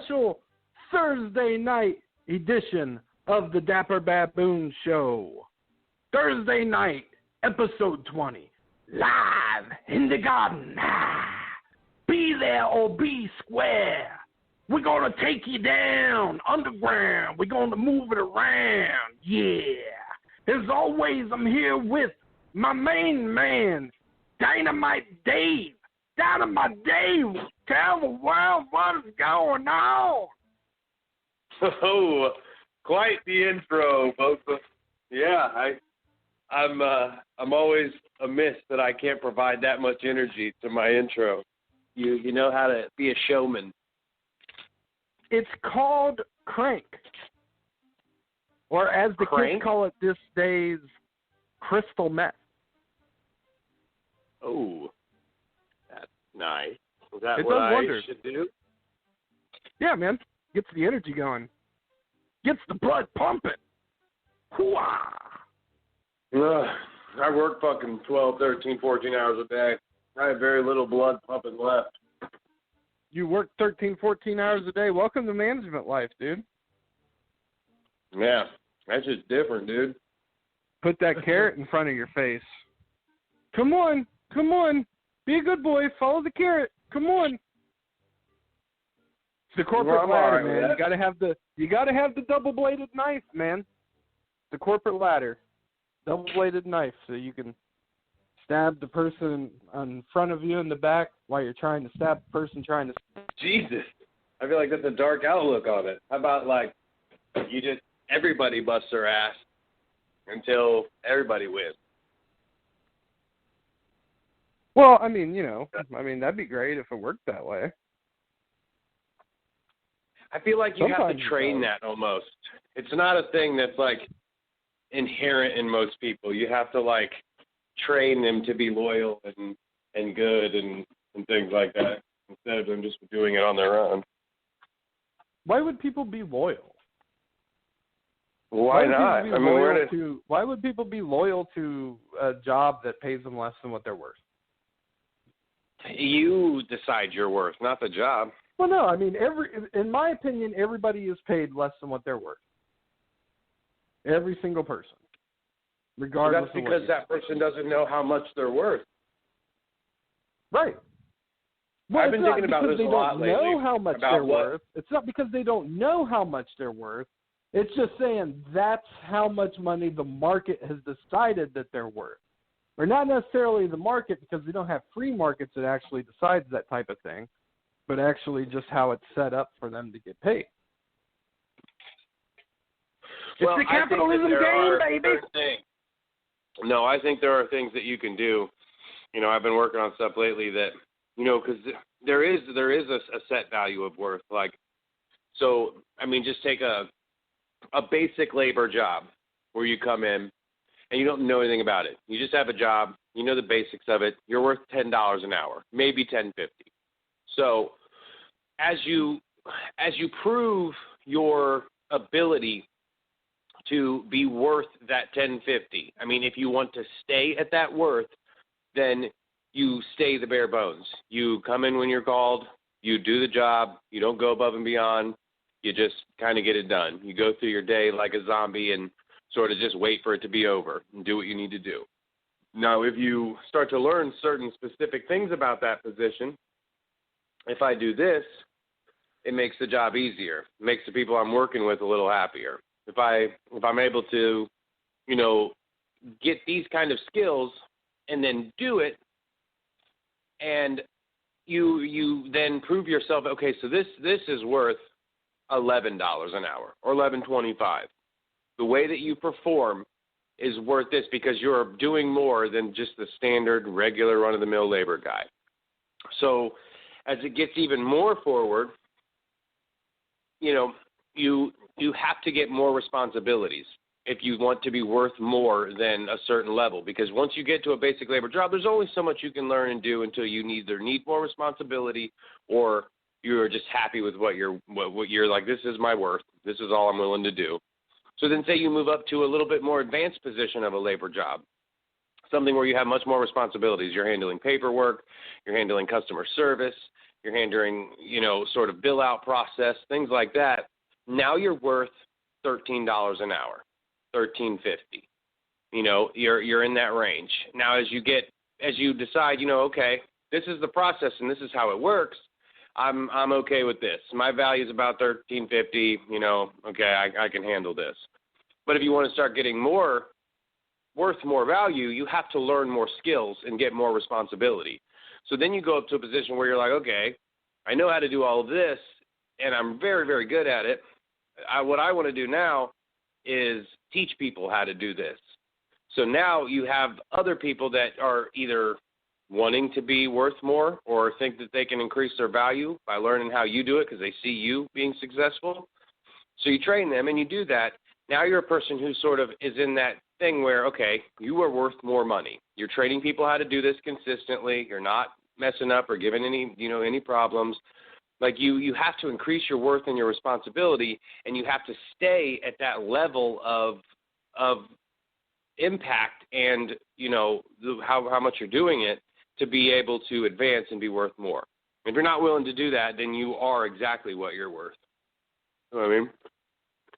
special Thursday night edition of the Dapper Baboon Show. Thursday night, episode 20, live in the garden. Be there or be square. We're going to take you down underground. We're going to move it around. Yeah. As always, I'm here with my main man, Dynamite Dave. Dynamite Dave, tell the world what is going on. Oh, quite the intro, folks. Yeah, I'm always amiss that I can't provide that much energy to my intro. You know how to be a showman. It's called crank, or as the kids call it these days, crystal meth. Oh, that's nice. Is that it what does I wonders. should do? Yeah, man. Gets the energy going. Gets the blood pumping. Hoo-ah! I work fucking 12, 13, 14 hours a day. I have very little blood pumping left. You work 13, 14 hours a day. Welcome to management life, dude. Yeah, that's just different, dude. Put that carrot in front of your face. Come on. Be a good boy. Follow the carrot. Come on. It's the corporate ladder, man. You gotta have the double-bladed knife, man. The corporate ladder. Double-bladed knife, so you can stab the person in front of you in the back while you're trying to stab the person trying to... Jesus. I feel like that's a dark outlook on it. How about, everybody busts their ass until everybody wins? Well, that'd be great if it worked that way. I feel like you Sometimes have to train that almost. It's not a thing that's, inherent in most people. You have to, train them to be loyal and good and things like that instead of them just doing it on their own. Why would people be loyal? Why not? Why would people be loyal to a job that pays them less than what they're worth? You decide your worth, not the job. Well, no. In my opinion, everybody is paid less than what they're worth. Every single person, regardless. That's because that person doesn't know how much they're worth. Right. Well, I've been thinking about this a lot lately. They don't know how much they're worth. It's not because they don't know how much they're worth. It's just saying that's how much money the market has decided that they're worth. Or not necessarily the market, because we don't have free markets that actually decides that type of thing, but actually just how it's set up for them to get paid. Well, it's the capitalism game, baby. No, I think there are things that you can do. I've been working on stuff lately that, because there is a set value of worth. Just take a basic labor job where you come in and you don't know anything about it. You just have a job. You know the basics of it. You're worth $10 an hour, maybe $10.50. So as you prove your ability to be worth that $10.50. If you want to stay at that worth, then you stay the bare bones. You come in when you're called, you do the job, you don't go above and beyond, you just kind of get it done. You go through your day like a zombie and sort of just wait for it to be over and do what you need to do. Now, if you start to learn certain specific things about that position, if I do this, it makes the job easier. It makes the people I'm working with a little happier. If I'm able to, get these kind of skills and then do it, and you then prove yourself, okay, so this is worth $11 an hour or $11.25. The way that you perform is worth this because you're doing more than just the standard, regular, run-of-the-mill labor guy. So as it gets even more forward, you have to get more responsibilities if you want to be worth more than a certain level. Because once you get to a basic labor job, there's only so much you can learn and do until you either need more responsibility or you're just happy with what you're like, this is my worth. This is all I'm willing to do. So then say you move up to a little bit more advanced position of a labor job, something where you have much more responsibilities. You're handling paperwork, you're handling customer service, you're handling, sort of bill out process, things like that. Now you're worth $13 an hour, $13.50. You're in that range. Now as you decide, okay, this is the process and this is how it works, I'm okay with this. My value is about $13.50, okay, I can handle this. But if you want to start getting worth more value, you have to learn more skills and get more responsibility. So then you go up to a position where you're like, okay, I know how to do all of this, and I'm very, very good at it. What I want to do now is teach people how to do this. So now you have other people that are either wanting to be worth more or think that they can increase their value by learning how you do it because they see you being successful. So you train them and you do that. Now you're a person who sort of is in that thing where, okay, you are worth more money. You're training people how to do this consistently. You're not messing up or giving any problems. Like you have to increase your worth and your responsibility, and you have to stay at that level of impact and, how much you're doing it to be able to advance and be worth more. If you're not willing to do that, then you are exactly what you're worth. You know what I mean?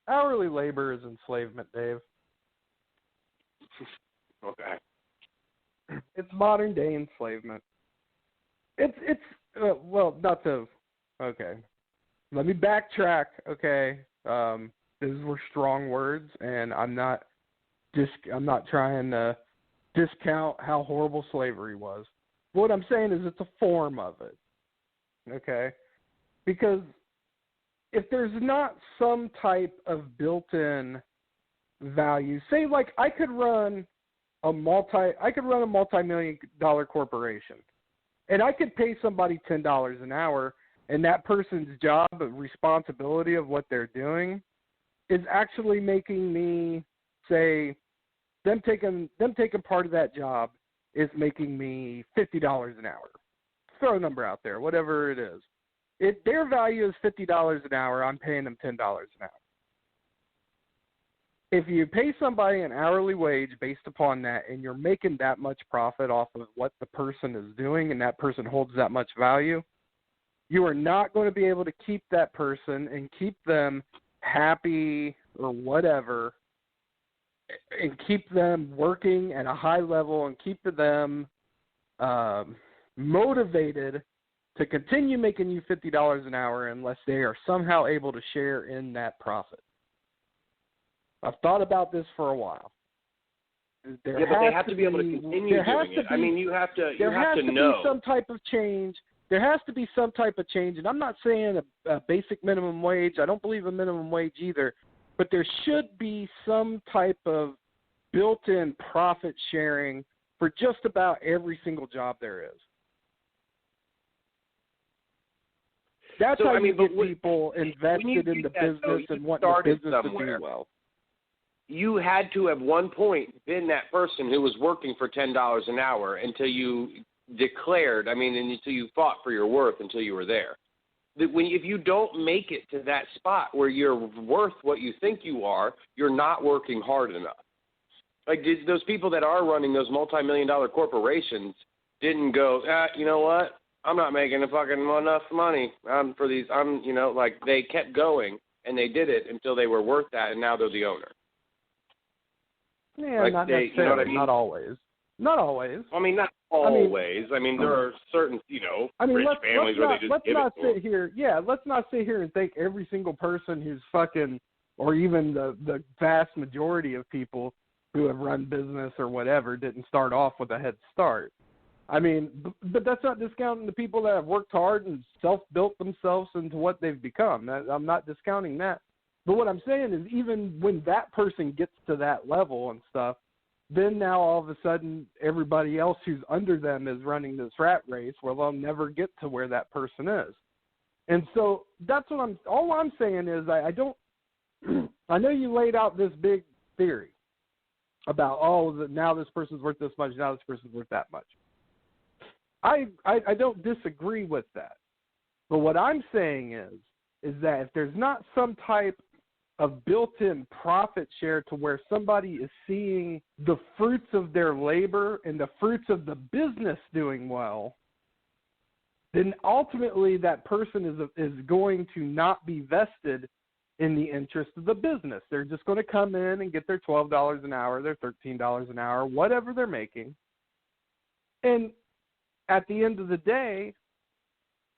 Hourly labor is enslavement, Dave. Okay. It's modern day enslavement. It's not to. Okay, let me backtrack. Okay, these were strong words, and I'm not trying to discount how horrible slavery was. What I'm saying is it's a form of it. Okay, because if there's not some type of built-in value, say like I could run a multi-million-dollar corporation, and I could pay somebody $10 an hour, and that person's job and responsibility of what they're doing is actually making me say them taking part of that job is making me $50 an hour. Throw a number out there, whatever it is. Their value is $50 an hour. I'm paying them $10 an hour. If you pay somebody an hourly wage based upon that and you're making that much profit off of what the person is doing and that person holds that much value, you are not going to be able to keep that person and keep them happy or whatever and keep them working at a high level and keep them motivated to continue making you $50 an hour unless they are somehow able to share in that profit. I've thought about this for a while. But they have to be able to continue doing it. You have to know. There has to be some type of change. There has to be some type of change, and I'm not saying a basic minimum wage. I don't believe in minimum wage either, but there should be some type of built-in profit sharing for just about every single job there is. That's how you get people invested in the business and want the business to do well. You had to at one point been that person who was working for $10 an hour until you declared, until you fought for your worth until you were there. If you don't make it to that spot where you're worth what you think you are, you're not working hard enough. Like those people that are running those multi-million-dollar corporations didn't go, you know what? I'm not making enough money for these. They kept going and they did it until they were worth that, and now they're the owner. Yeah, not necessarily. You know what I mean? Not always. Not always. Not always. There are certain, rich families where they just give it to them. Let's not sit here and think every single person who's fucking, or even the vast majority of people who have run business or whatever didn't start off with a head start. But that's not discounting the people that have worked hard and self-built themselves into what they've become. I'm not discounting that. But what I'm saying is even when that person gets to that level and stuff, then now all of a sudden everybody else who's under them is running this rat race where they'll never get to where that person is. And so that's what all I'm saying is I don't, I know you laid out this big theory about, now this person's worth this much, now this person's worth that much. I don't disagree with that. But what I'm saying is that if there's not some type of built-in profit share to where somebody is seeing the fruits of their labor and the fruits of the business doing well, then ultimately that person is going to not be vested in the interest of the business. They're just going to come in and get their $12 an hour, their $13 an hour, whatever they're making. And at the end of the day,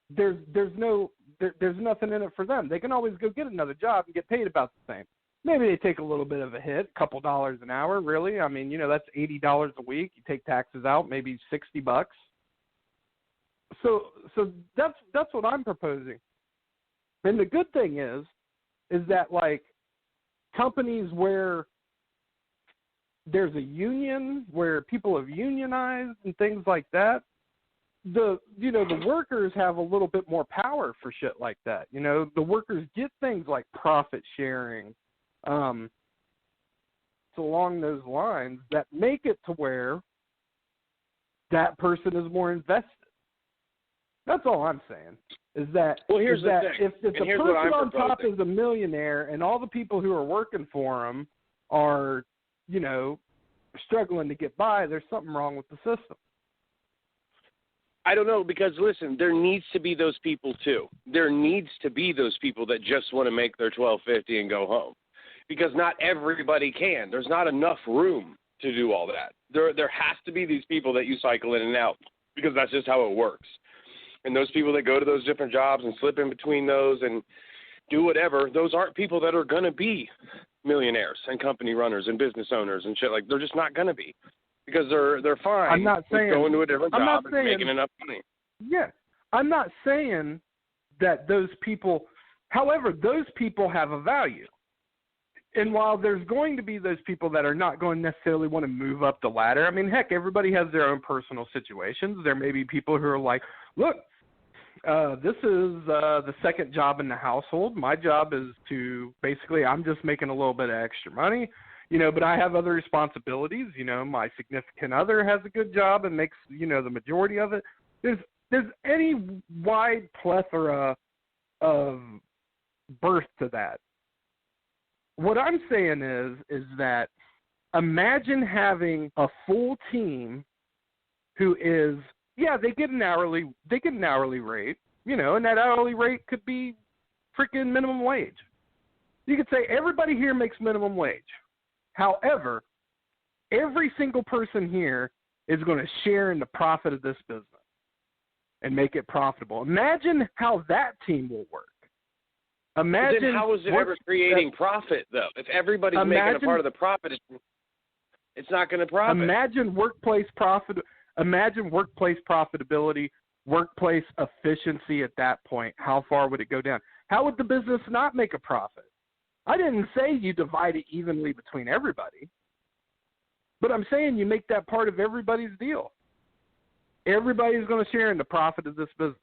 there's nothing in it for them. They can always go get another job and get paid about the same. Maybe they take a little bit of a hit, a couple dollars an hour, really. I mean, that's $80 a week. You take taxes out, maybe $60. So that's what I'm proposing. And the good thing is that, like, companies where there's a union, where people have unionized and things like that, the workers have a little bit more power for shit like that. The workers get things like profit sharing, so along those lines, that make it to where that person is more invested. That's all I'm saying. If the person on top is a millionaire and all the people who are working for him are, struggling to get by, there's something wrong with the system. I don't know, because, listen, there needs to be those people, too. There needs to be those people that just want to make their $12.50 and go home, because not everybody can. There's not enough room to do all that. There has to be these people that you cycle in and out, because that's just how it works. And those people that go to those different jobs and slip in between those and do whatever, those aren't people that are going to be millionaires and company runners and business owners and shit. Like, they're just not going to be, because they're fine. I'm not saying going to a different job and making enough money. Yeah, I'm not saying that those people. However, those people have a value. And while there's going to be those people that are not going to necessarily want to move up the ladder, I mean, heck, everybody has their own personal situations. There may be people who are like, look, this is the second job in the household. My job is to basically, I'm just making a little bit of extra money, but I have other responsibilities. My significant other has a good job and makes, the majority of it. There's any wide plethora of birth to that. What I'm saying is that imagine having a full team who is, they get an hourly rate, and that hourly rate could be freaking minimum wage. You could say everybody here makes minimum wage. However, every single person here is going to share in the profit of this business and make it profitable. Imagine how that team will work. Imagine, then how is it ever creating profit, though? If everybody's making a part of the profit, it's not going to profit. Imagine workplace profitability, workplace efficiency at that point. How far would it go down? How would the business not make a profit? I didn't say you divide it evenly between everybody, but I'm saying you make that part of everybody's deal. Everybody's going to share in the profit of this business.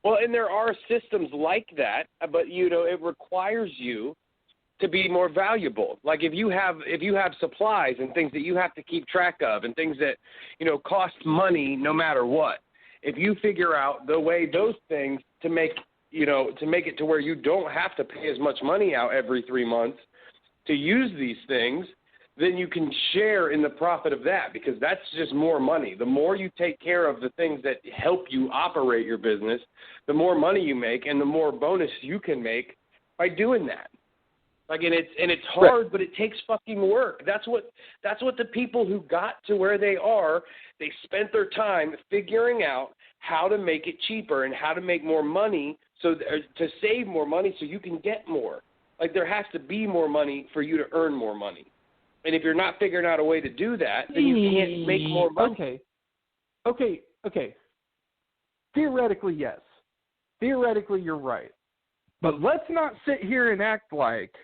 Well, and there are systems like that, but it requires you to be more valuable. Like if you have supplies and things that you have to keep track of and things that cost money no matter what. If you figure out the way those things to make it to where you don't have to pay as much money out every 3 months to use these things, then you can share in the profit of that, because that's just more money. The more you take care of the things that help you operate your business, the more money you make and the more bonus you can make by doing that. Like, and it's hard, right, but it takes fucking work. That's what the people who got to where they are, they spent their time figuring out how to make it cheaper and how to make more money, to save more money so you can get more. Like, there has to be more money for you to earn more money. And if you're not figuring out a way to do that, then you can't make more money. Okay. Theoretically, yes. Theoretically, you're right. But let's not sit here and act like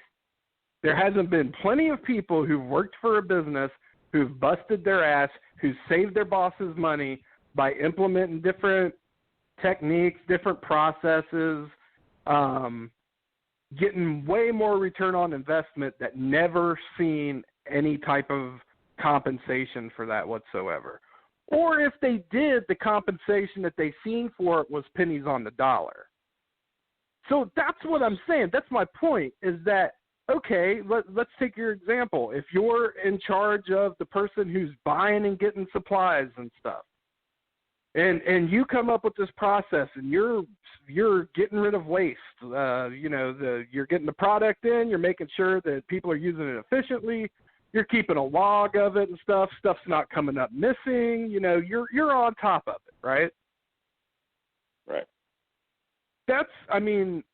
there hasn't been plenty of people who've worked for a business, who've busted their ass, who've saved their bosses money by implementing different techniques, different processes, getting way more return on investment that never seen any type of compensation for that whatsoever. Or if they did, the compensation that they seen for it was pennies on the dollar. So that's what I'm saying. That's my point, is that, okay, let's take your example. If you're in charge of the person who's buying and getting supplies and stuff, and you come up with this process, and you're getting rid of waste. You're getting the product in, you're making sure that people are using it efficiently. You're keeping a log of it and stuff. Stuff's not coming up missing. You're on top of it, right? Right.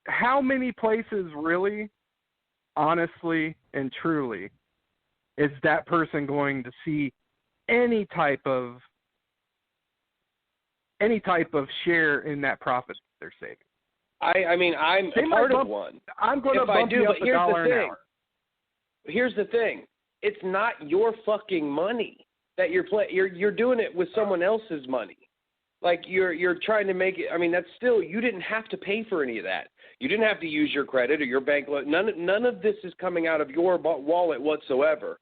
How many places really, honestly and truly, is that person going to see any type of share in that profit they're saving? I'm a part of one. I'm going to bump you up $1 an hour. Here's the thing. It's not your fucking money that you're doing it with someone else's money. Like you're trying to make it. That's still, you didn't have to pay for any of that. You didn't have to use your credit or your bank. None of this is coming out of your wallet whatsoever.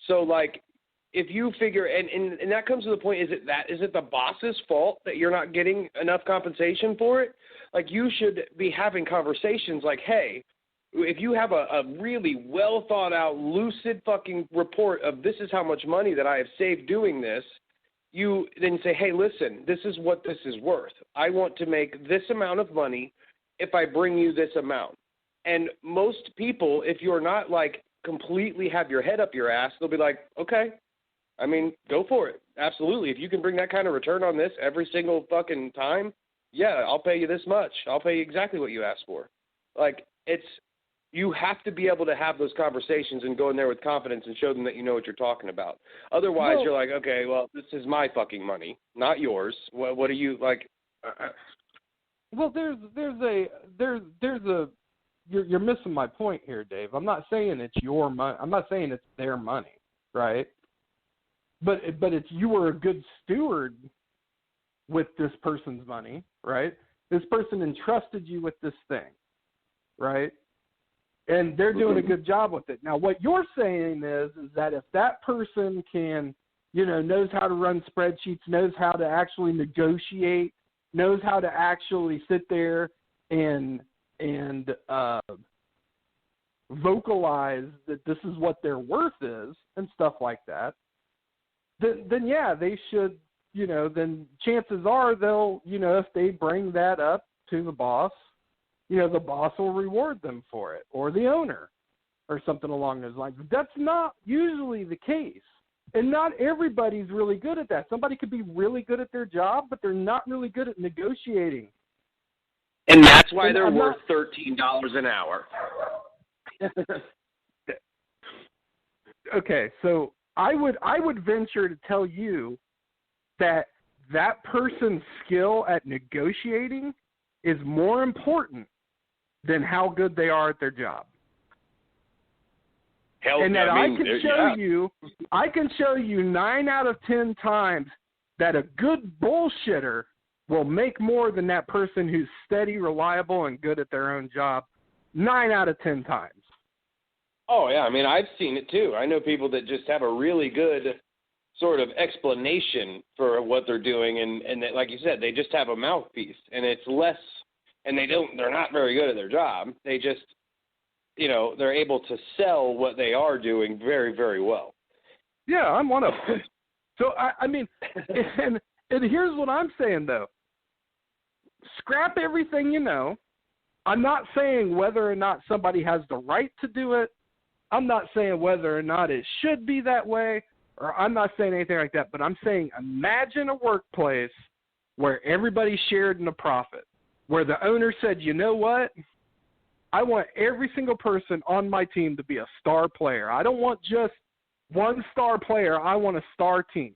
So like, if you figure, and that comes to the point, is it the boss's fault that you're not getting enough compensation for it? Like, you should be having conversations like, hey, if you have a really well thought out, lucid fucking report of this is how much money that I have saved doing this, you then say, hey, listen, this is what this is worth. I want to make this amount of money if I bring you this amount. And most people, if you're not like completely have your head up your ass, they'll be like, okay, go for it. Absolutely. If you can bring that kind of return on this every single fucking time, yeah, I'll pay you this much. I'll pay you exactly what you asked for. Like, you have to be able to have those conversations and go in there with confidence and show them that you know what you're talking about. Otherwise, you're like, okay, well, this is my fucking money, not yours. What are you like? Well, you're missing my point here, Dave. I'm not saying it's your money. I'm not saying it's their money, right? But it's, you were a good steward with this person's money, right? This person entrusted you with this thing, right? And they're doing a good job with it. Now, what you're saying is that if that person can, knows how to run spreadsheets, knows how to actually negotiate, knows how to actually sit there and vocalize that this is what their worth is and stuff like that, then yeah, they should, then chances are they'll, if they bring that up to the boss, the boss will reward them for it, or the owner, or something along those lines. That's not usually the case. And not everybody's really good at that. Somebody could be really good at their job, but they're not really good at negotiating. And that's why they're worth $13 an hour. Okay, so I would venture to tell you that person's skill at negotiating is more important than how good they are at their job. And that I can show you 9 out of 10 times that a good bullshitter will make more than that person who's steady, reliable, and good at their own job 9 out of 10 times. Oh, yeah. I've seen it, too. I know people that just have a really good sort of explanation for what they're doing, and that, like you said, they just have a mouthpiece, and it's less, and they're not very good at their job. They just, they're able to sell what they are doing very, very well. Yeah, I'm one of them. So, and here's what I'm saying, though. Scrap everything you know. I'm not saying whether or not somebody has the right to do it. I'm not saying whether or not it should be that way, or I'm not saying anything like that, but I'm saying imagine a workplace where everybody shared in the profit, where the owner said, you know what? I want every single person on my team to be a star player. I don't want just one star player. I want a star team.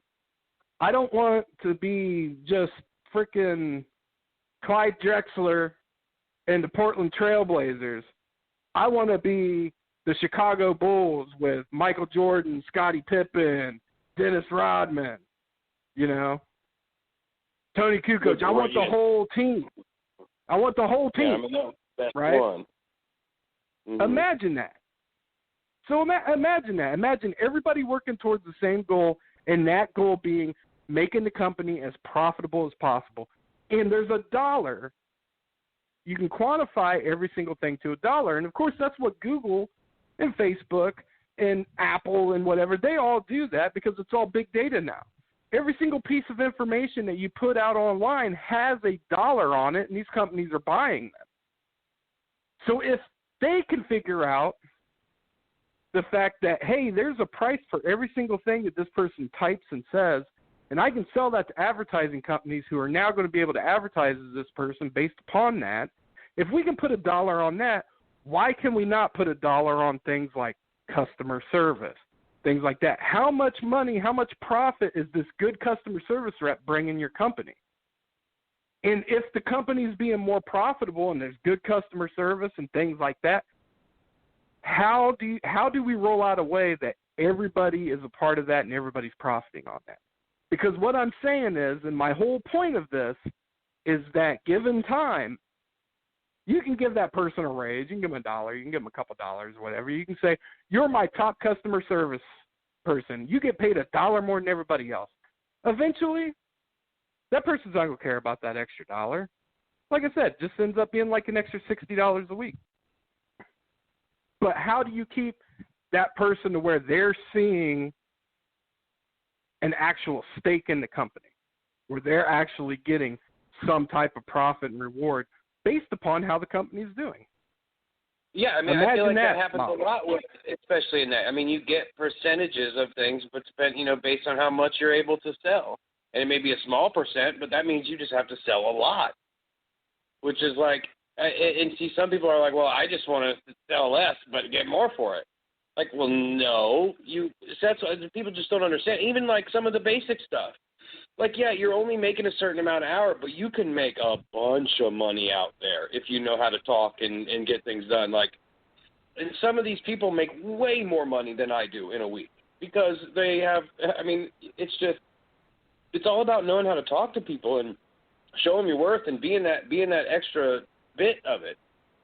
I don't want to be just freaking Clyde Drexler and the Portland Trailblazers. I want to be the Chicago Bulls with Michael Jordan, Scottie Pippen, Dennis Rodman, Tony Kukoc. I want the whole team. Best right? One. Mm-hmm. Imagine that. So imagine that. Imagine everybody working towards the same goal, and that goal being making the company as profitable as possible. And there's a dollar. You can quantify every single thing to a dollar. And, of course, that's what Google and Facebook and Apple and whatever, they all do that because it's all big data now. every single piece of information that you put out online has a dollar on it, and these companies are buying them. So if they can figure out the fact that, hey, there's a price for every single thing that this person types and says, and I can sell that to advertising companies who are now going to be able to advertise as this person based upon that. If we can put a dollar on that, why can we not put a dollar on things like customer service, things like that? How much money, how much profit is this good customer service rep bringing your company? And if the company's being more profitable and there's good customer service and things like that, how do we roll out a way that everybody is a part of that and everybody's profiting on that? Because what I'm saying is, and my whole point of this is that given time, you can give that person a raise. You can give them $1. You can give them a couple dollars, whatever. You can say, you're my top customer service person. You get paid $1 more than everybody else. Eventually, that person's not going to care about that extra dollar. Like I said, just ends up being like an extra $60 a week. But how do you keep that person to where they're seeing an actual stake in the company, where they're actually getting some type of profit and reward based upon how the company's doing? Yeah, I mean, I feel like that happens a lot, especially in that. I mean, you get percentages of things, but based on how much you're able to sell. And it may be a small percent, but that means you just have to sell a lot, which is like, and see, some people are like, well, I just want to sell less but get more for it. Like, well, no, that's what people just don't understand. Even like some of the basic stuff. Like, yeah, you're only making a certain amount an hour, but you can make a bunch of money out there if you know how to talk and get things done. Like, and some of these people make way more money than I do in a week because they have, I mean, it's all about knowing how to talk to people and show them your worth and being that extra bit of it.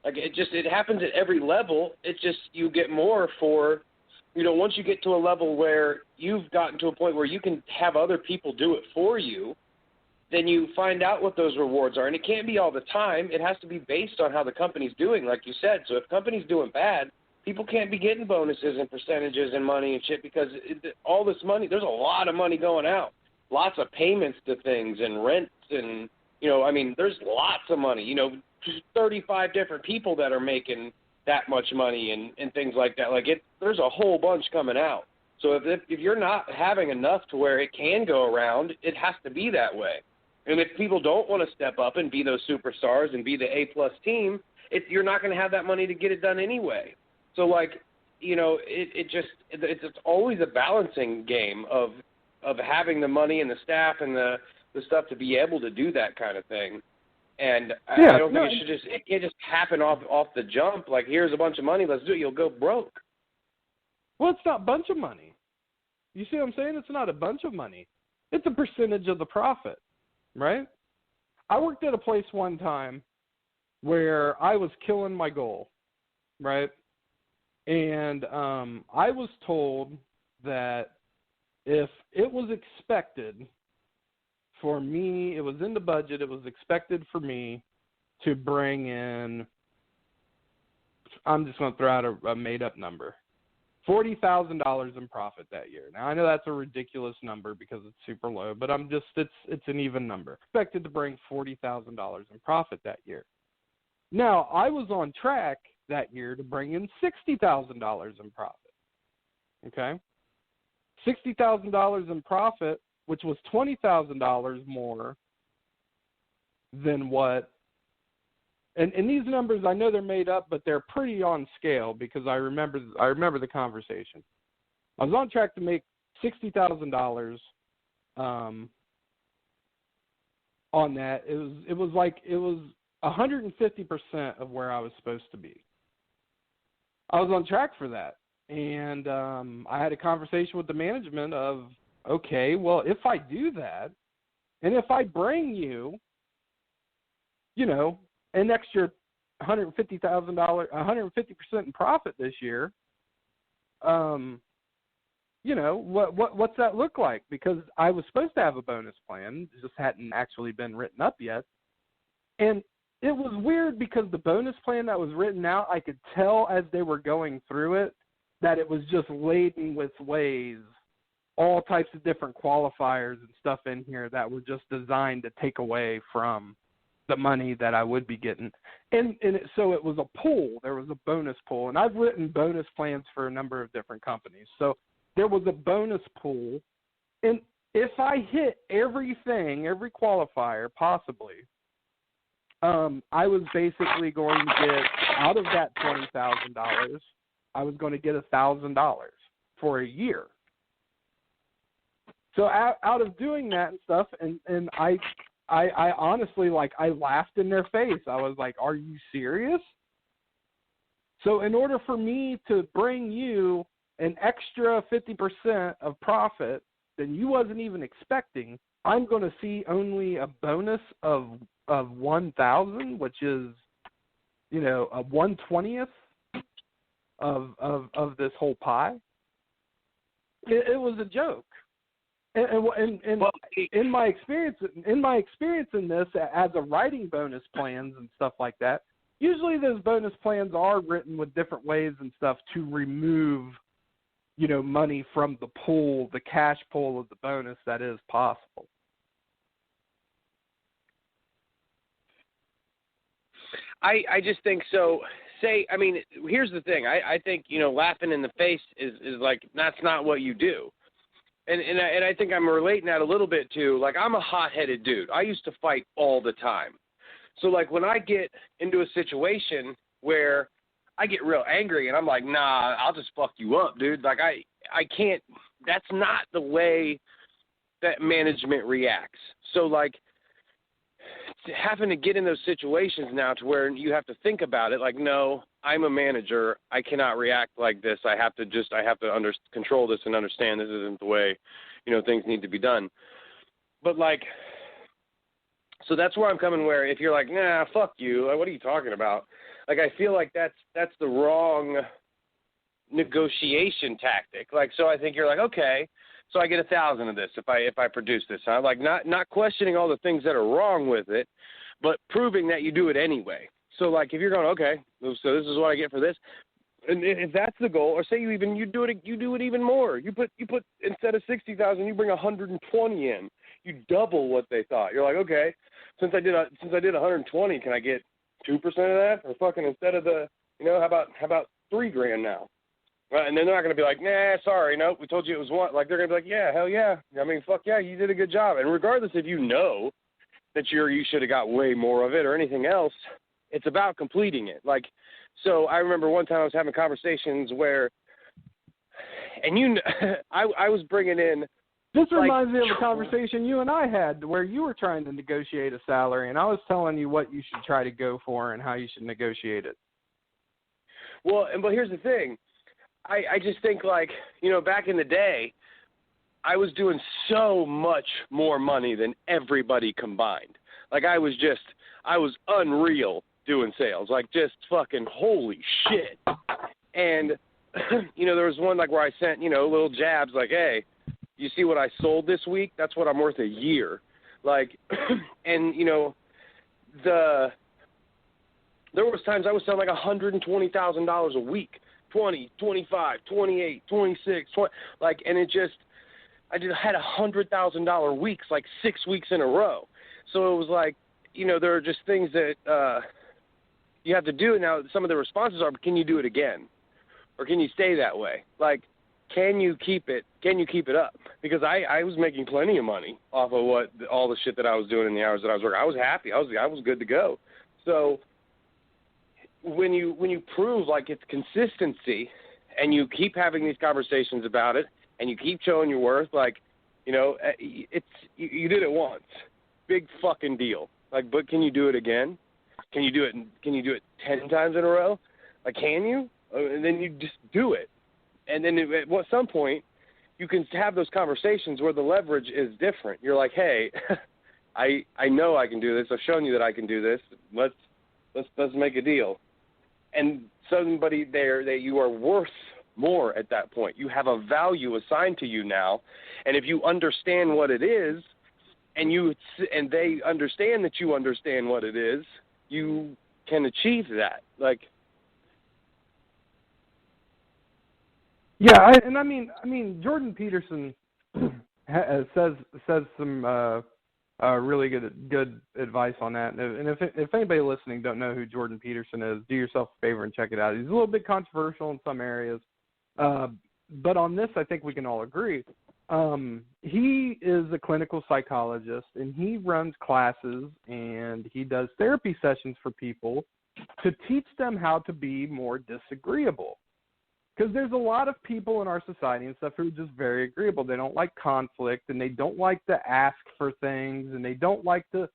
Like, it happens at every level. It's just you get more for, once you get to a level where you've gotten to a point where you can have other people do it for you, then you find out what those rewards are. And it can't be all the time. It has to be based on how the company's doing, like you said. So if company's doing bad, people can't be getting bonuses and percentages and money and shit because all this money, there's a lot of money going out. Lots of payments to things and rents and, there's lots of money. 35 different people that are making that much money and things like that. Like, there's a whole bunch coming out. So if you're not having enough to where it can go around, it has to be that way. And if people don't want to step up and be those superstars and be the A-plus team, you're not going to have that money to get it done anyway. So, like, it's always a balancing game of having the money and the staff and the stuff to be able to do that kind of thing. And I don't think it can't just happen off the jump. Like, here's a bunch of money, let's do it. You'll go broke. Well, it's not a bunch of money. You see what I'm saying? It's not a bunch of money. It's a percentage of the profit, right? I worked at a place one time where I was killing my goal, right? And I was told that if it was expected for me, it was in the budget, it was expected for me to bring in, I'm just going to throw out a made-up number, $40,000 in profit that year. Now, I know that's a ridiculous number because it's super low, but it's an even number. Expected to bring $40,000 in profit that year. Now, I was on track that year to bring in $60,000 in profit, okay? $60,000 in profit, which was $20,000 more than what, and these numbers, I know they're made up, but they're pretty on scale because I remember the conversation. I was on track to make $60,000 on that. It was 150% of where I was supposed to be. I was on track for that. And I had a conversation with the management of, okay, well, if I do that, and if I bring you, an extra $150,000, 150% in profit this year, what's that look like? Because I was supposed to have a bonus plan, it just hadn't actually been written up yet. And it was weird because the bonus plan that was written out, I could tell as they were going through it that it was just laden with ways all types of different qualifiers and stuff in here that were just designed to take away from the money that I would be getting. So it was a pool. There was a bonus pool. And I've written bonus plans for a number of different companies. So there was a bonus pool. And if I hit everything, every qualifier possibly, I was basically going to get, out of that $20,000, I was going to get $1,000 for a year. So out of doing that and stuff, and I honestly, like, I laughed in their face. I was like, are you serious? So in order for me to bring you an extra 50% of profit that you wasn't even expecting, I'm going to see only a bonus of 1,000, which is, you know, a 1/20th of this whole pie. It was a joke. And well, in my experience in this, as a writing bonus plans and stuff like that, usually those bonus plans are written with different ways and stuff to remove, you know, money from the pool, the cash pool of the bonus that is possible. I just think so. I mean, here's the thing. I think, you know, laughing in the face is like, that's not what you do. And I think I'm relating that a little bit to, like, I'm a hot-headed dude. I used to fight all the time. So, like, when I get into a situation where I get real angry and I'm like, nah, I'll just fuck you up, dude. Like, I can't, that's not the way that management reacts. So, like, having to get in those situations now to where you have to think about it, like, no, I'm a manager. I cannot react like this. I have to control this and understand this isn't the way, you know, things need to be done. But, like, so that's where I'm coming, where if you're like, nah, fuck you, like, what are you talking about? Like, I feel like that's the wrong negotiation tactic. Like, so I think you're like, okay, so I get 1,000 of this if I produce this. Huh? Like, not questioning all the things that are wrong with it, but proving that you do it anyway. So, like, if you're going, okay, so this is what I get for this, and if that's the goal, or say you do it even more. You put instead of 60,000, you bring 120 in. You double what they thought. You're like, okay, since I did 120, can I get 2% of that, or fucking instead of the, you know, how about $3,000 now? And then they're not going to be like, nah, sorry, nope, we told you it was one. Like, they're going to be like, yeah, hell yeah. I mean, fuck yeah, you did a good job. And regardless if you know that you should have got way more of it or anything else, it's about completing it. Like, so I remember one time I was having conversations where, and I was bringing in. This reminds me of a conversation you and I had where you were trying to negotiate a salary, and I was telling you what you should try to go for and how you should negotiate it. Well, but here's the thing. I just think, like, you know, back in the day, I was doing so much more money than everybody combined. Like, I was unreal doing sales. Like, just fucking holy shit. And, you know, there was one, like, where I sent, you know, little jabs, like, hey, you see what I sold this week? That's what I'm worth a year. Like, and, you know, there was times I was selling like $120,000 a week. 20, 25, 28, 26, 20, like, and I just had $100,000 weeks, like 6 weeks in a row. So it was like, you know, there are just things that you have to do. Now, some of the responses are, can you do it again? Or can you stay that way? Like, can you keep it up? Because I was making plenty of money off of all the shit that I was doing in the hours that I was working. I was happy. I was good to go. So when you prove, like, it's consistency and you keep having these conversations about it and you keep showing your worth, like, you know, you did it once. Big fucking deal. Like, but can you do it again? Can you do it 10 times in a row? Like, can you? And then you just do it. And then at some point you can have those conversations where the leverage is different. You're like, hey, I know I can do this. I've shown you that I can do this. Let's make a deal. And somebody there that you are worth more at that point. You have a value assigned to you now, and if you understand what it is, and they understand that you understand what it is, you can achieve that. Like, yeah, I mean, Jordan Peterson says some really good advice on that. And if anybody listening don't know who Jordan Peterson is, do yourself a favor and check it out. He's a little bit controversial in some areas, but on this, I think we can all agree. He is a clinical psychologist, and he runs classes and he does therapy sessions for people to teach them how to be more disagreeable. Because there's a lot of people in our society and stuff who are just very agreeable. They don't like conflict, and they don't like to ask for things, and they don't like to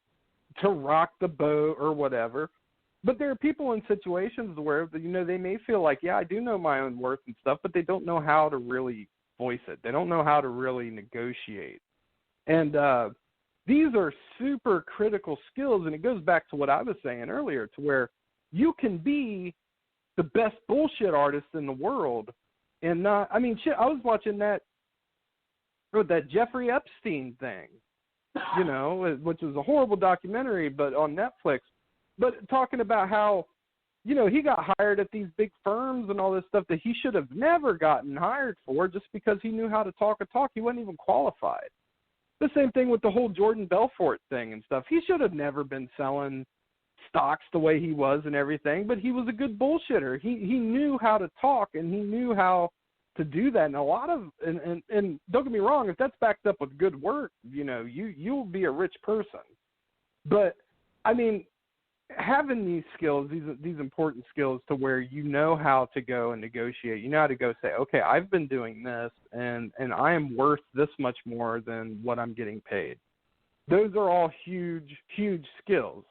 rock the boat or whatever. But there are people in situations where, they may feel like, yeah, I do know my own worth and stuff, but they don't know how to really voice it. They don't know how to really negotiate. And these are super critical skills, and it goes back to what I was saying earlier, to where you can be the best bullshit artist in the world and not, I was watching that Jeffrey Epstein thing, which was a horrible documentary, but on Netflix, but talking about how, he got hired at these big firms and all this stuff that he should have never gotten hired for just because he knew how to talk a talk. He wasn't even qualified. The same thing with the whole Jordan Belfort thing and stuff. He should have never been selling stocks the way he was and everything, but he was a good bullshitter. He knew how to talk, and he knew how to do that. And a lot of and don't get me wrong, if that's backed up with good work, you'll be a rich person. But having these skills, these important skills, to where you know how to go and negotiate, you know how to go say, okay, I've been doing this, and I am worth this much more than what I'm getting paid. Those are all huge, huge skills.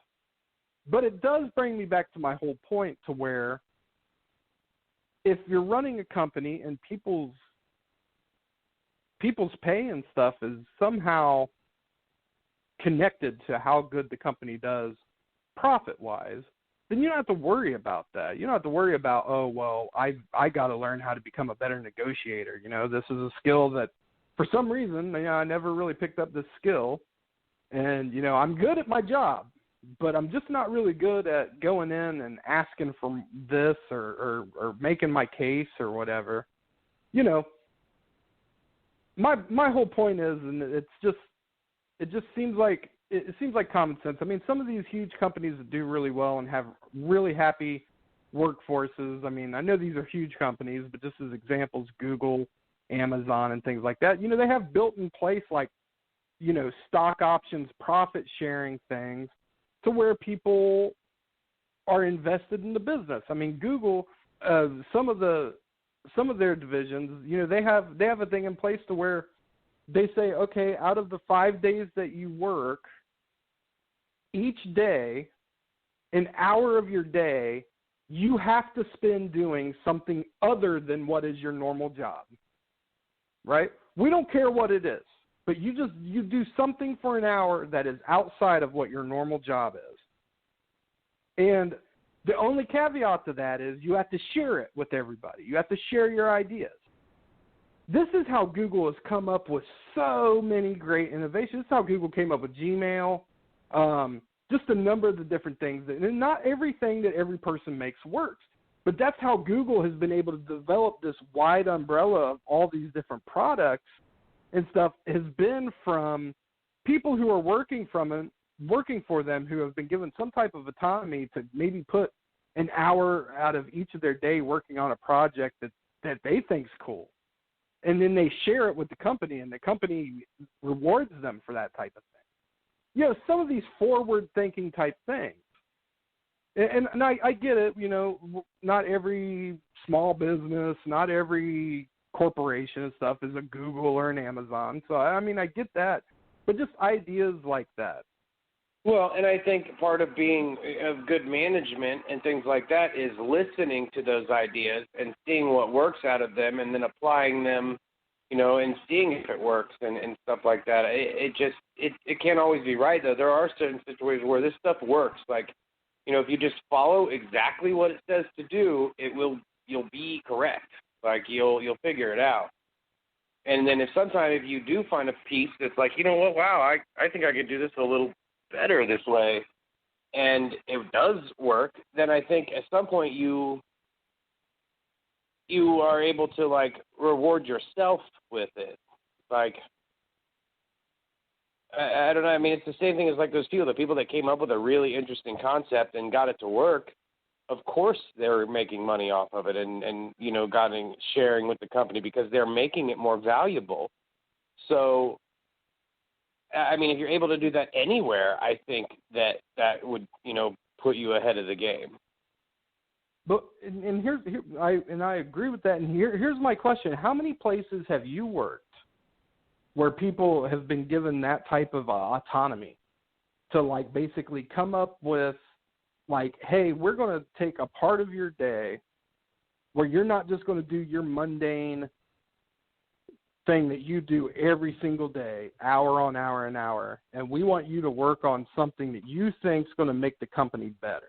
But it does bring me back to my whole point, to where if you're running a company and people's pay and stuff is somehow connected to how good the company does profit-wise, then you don't have to worry about that. You don't have to worry about, oh, well, I got to learn how to become a better negotiator. This is a skill that for some reason, I never really picked up this skill. And, I'm good at my job, but I'm just not really good at going in and asking for this or making my case or whatever. My whole point is, and it just seems like common sense. Some of these huge companies that do really well and have really happy workforces. I know these are huge companies, but just as examples, Google, Amazon, and things like that. They have built in place stock options, profit sharing things, to where people are invested in the business. Google, some of their divisions, they have a thing in place to where they say, okay, out of the 5 days that you work, each day, an hour of your day, you have to spend doing something other than what is your normal job. Right? We don't care what it is. But you do something for an hour that is outside of what your normal job is. And the only caveat to that is you have to share it with everybody. You have to share your ideas. This is how Google has come up with so many great innovations. This is how Google came up with Gmail, just a number of the different things. And not everything that every person makes works. But that's how Google has been able to develop this wide umbrella of all these different products and stuff, has been from people who are working for them, who have been given some type of autonomy to maybe put an hour out of each of their day working on a project that they think's cool. And then they share it with the company, and the company rewards them for that type of thing. Some of these forward-thinking type things. And I get it, not every small business, not every corporation and stuff is a Google or an Amazon. So, I get that. But just ideas like that. Well, and I think part of being of good management and things like that is listening to those ideas and seeing what works out of them, and then applying them, and seeing if it works and stuff like that. It can't always be right, though. There are certain situations where this stuff works. Like, if you just follow exactly what it says to do, you'll be correct. Like, you'll figure it out. And then if you do find a piece that's like, wow, I think I could do this a little better this way, and it does work, then I think at some point you are able to, reward yourself with it. Like, I don't know. I mean, it's the same thing as like those people, the people that came up with a really interesting concept and got it to work. Of course, they're making money off of it and you know, sharing with the company because they're making it more valuable. So, I mean, if you're able to do that anywhere, I think that would, you know, put you ahead of the game. But and I agree with that. And here's my question: how many places have you worked where people have been given that type of autonomy to, like, basically come up with, like, hey, we're going to take a part of your day where you're not just going to do your mundane thing that you do every single day, hour on hour and hour, and we want you to work on something that you think is going to make the company better.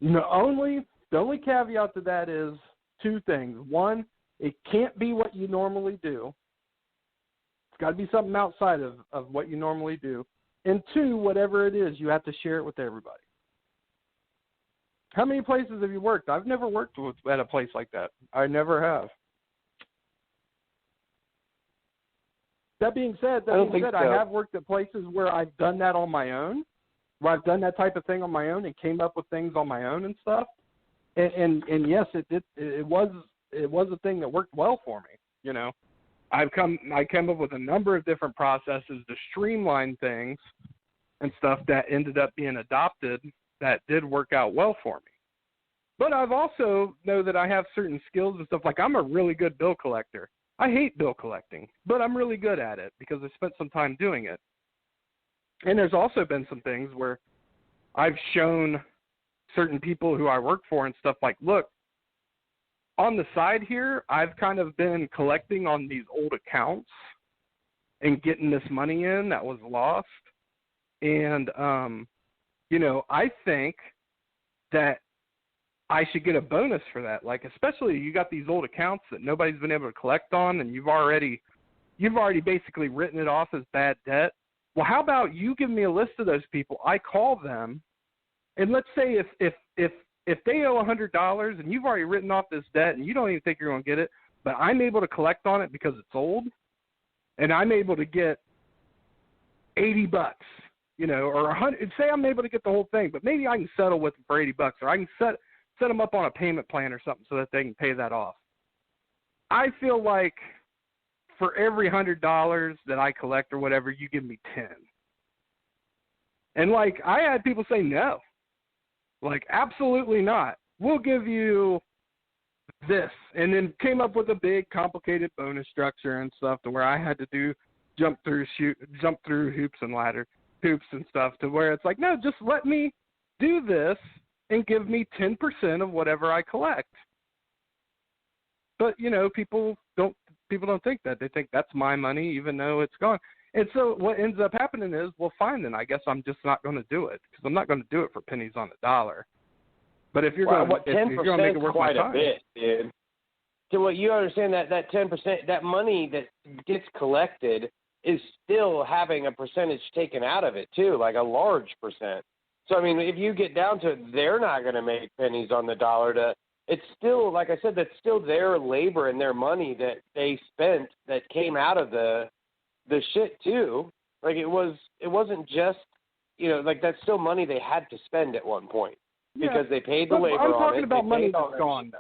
The only caveat to that is two things. One, it can't be what you normally do. It's got to be something outside of what you normally do. And two, whatever it is, you have to share it with everybody. How many places have you worked? I've never worked at a place like that. I never have. That being said, I have worked at places where I've done that on my own, where I've done that type of thing on my own and came up with things on my own and stuff. And yes, it was a thing that worked well for me. You know, I came up with a number of different processes to streamline things and stuff that ended up being adopted that did work out well for me. But I've also know that I have certain skills and stuff. Like, I'm a really good bill collector. I hate bill collecting, but I'm really good at it because I spent some time doing it. And there's also been some things where I've shown certain people who I work for and stuff like, look, on the side here, I've kind of been collecting on these old accounts and getting this money in that was lost. And, you know, I think that I should get a bonus for that. Like, especially you got these old accounts that nobody's been able to collect on, and you've already basically written it off as bad debt. Well, how about you give me a list of those people? I call them, and let's say if they owe $100 and you've already written off this debt and you don't even think you're going to get it, but I'm able to collect on it because it's old, and I'm able to get $80, you know, or 100. Say I'm able to get the whole thing, but maybe I can settle with them for $80, or I can set them up on a payment plan or something so that they can pay that off. I feel like for every $100 that I collect or whatever, you give me 10. And, like, I had people say no. Like, absolutely not. We'll give you this. And then came up with a big, complicated bonus structure and stuff to where I had to jump through hoops and stuff to where it's like, no, just let me do this and give me 10% of whatever I collect. But, you know, people don't think that. They think that's my money even though it's gone. And so what ends up happening is, well, fine, then I guess I'm just not going to do it because I'm not going to do it for pennies on the dollar. But if you're going to make it worth my time, 10% is quite a bit, dude. So what you understand that 10%, that money that gets collected is still having a percentage taken out of it too, like a large percent. So I mean, if you get down to it, they're not going to make pennies on the dollar. It's still, like I said, that's still their labor and their money that they spent that came out of the shit too. Like it wasn't just, you know, like that's still money they had to spend at one point because they paid the labor on it. I'm talking about money that's gone though.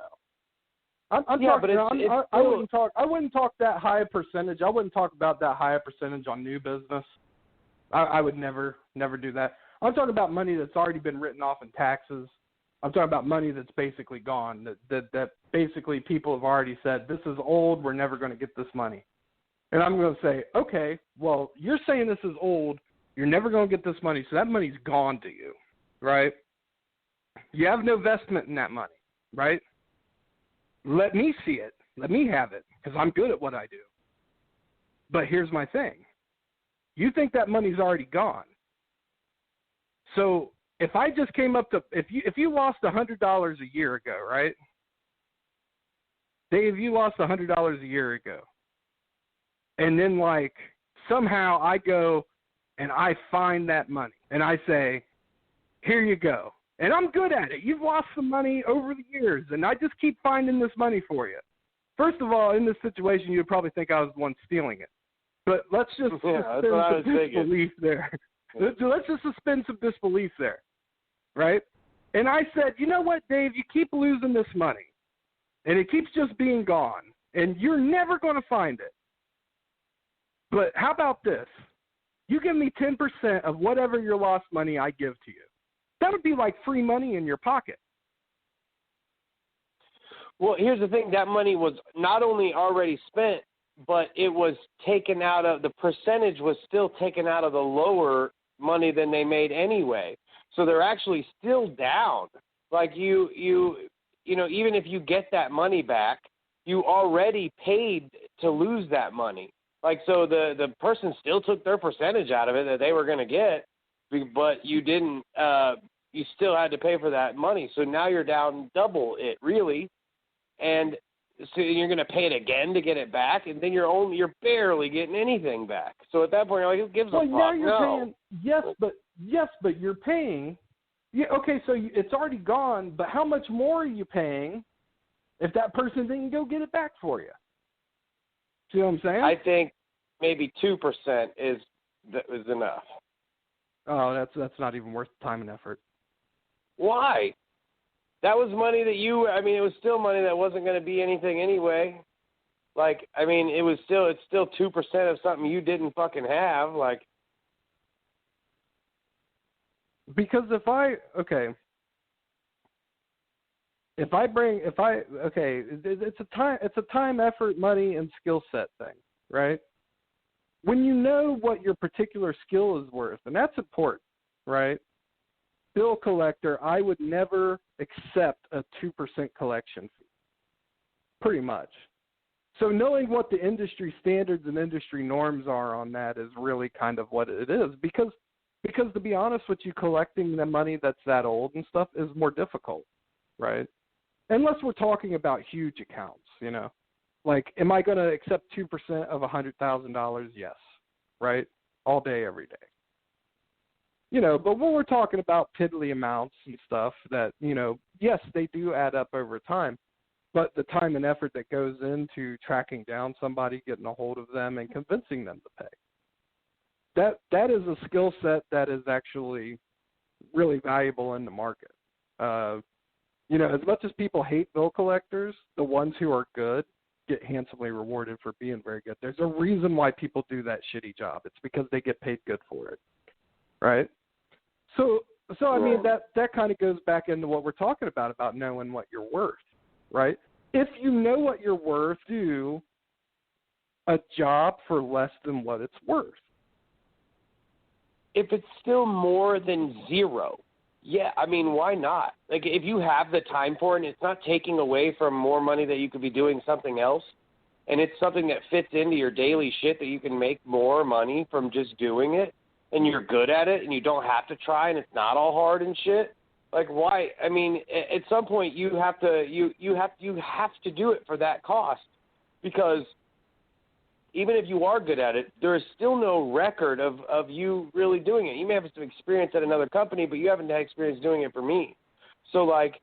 I wouldn't talk that high a percentage. I wouldn't talk about that high a percentage on new business. I would never do that. I'm talking about money that's already been written off in taxes. I'm talking about money that's basically gone, that basically people have already said, this is old, we're never going to get this money. And I'm going to say, okay, well, you're saying this is old, you're never going to get this money, so that money's gone to you, right? You have no investment in that money, right? Let me see it. Let me have it, because I'm good at what I do. But here's my thing. You think that money's already gone. So if I just came up to, if you lost $100 a year ago, right? Dave, you lost $100 a year ago. And then, like, somehow I go and I find that money. And I say, here you go. And I'm good at it. You've lost some money over the years, and I just keep finding this money for you. First of all, in this situation, you would probably think I was the one stealing it. But let's just suspend some disbelief there. Let's just suspend some disbelief there, right? And I said, you know what, Dave? You keep losing this money, and it keeps just being gone, and you're never going to find it. But how about this? You give me 10% of whatever your lost money I give to you. That would be like free money in your pocket. Well, here's the thing. That money was not only already spent, but it was taken out of – the percentage was still taken out of the lower money than they made anyway. So they're actually still down. Like you know, even if you get that money back, you already paid to lose that money. Like, so the person still took their percentage out of it that they were going to get, but you didn't, you still had to pay for that money. So now you're down double it, really. And so you're going to pay it again to get it back, and then you're barely getting anything back. So at that point, you're like, who gives a fuck? Now you're paying, yes, but you're paying. Yeah, okay, so it's already gone, but how much more are you paying if that person didn't go get it back for you? See what I'm saying? I think maybe 2% is enough. Oh, that's not even worth the time and effort. Why? That was money that it was still money that wasn't going to be anything anyway. Like, I mean, it's still 2% of something you didn't fucking have. Like, because it's a time, effort, money, and skill set thing, right? When you know what your particular skill is worth, and that's important, right? Bill collector, I would never accept a 2% collection fee, pretty much. So knowing what the industry standards and industry norms are on that is really kind of what it is, because to be honest with you, collecting the money that's that old and stuff is more difficult, right? Unless we're talking about huge accounts, you know. Like, am I going to accept 2% of $100,000? Yes, right? All day, every day. You know, but when we're talking about piddly amounts and stuff that, you know, yes, they do add up over time, but the time and effort that goes into tracking down somebody, getting a hold of them, and convincing them to pay, that is a skill set that is actually really valuable in the market. You know, as much as people hate bill collectors, the ones who are good get handsomely rewarded for being very good. There's a reason why people do that shitty job. It's because they get paid good for it, right? So I mean, that kind of goes back into what we're talking about knowing what you're worth, right? If you know what you're worth, do a job for less than what it's worth. If it's still more than zero, yeah, I mean, why not? Like, if you have the time for it and it's not taking away from more money that you could be doing something else, and it's something that fits into your daily shit that you can make more money from just doing it, and you're good at it and you don't have to try and it's not all hard and shit, like, why? I mean, at some point you have to do it for that cost, because even if you are good at it, there is still no record of you really doing it. You may have some experience at another company, but you haven't had experience doing it for me. So, like,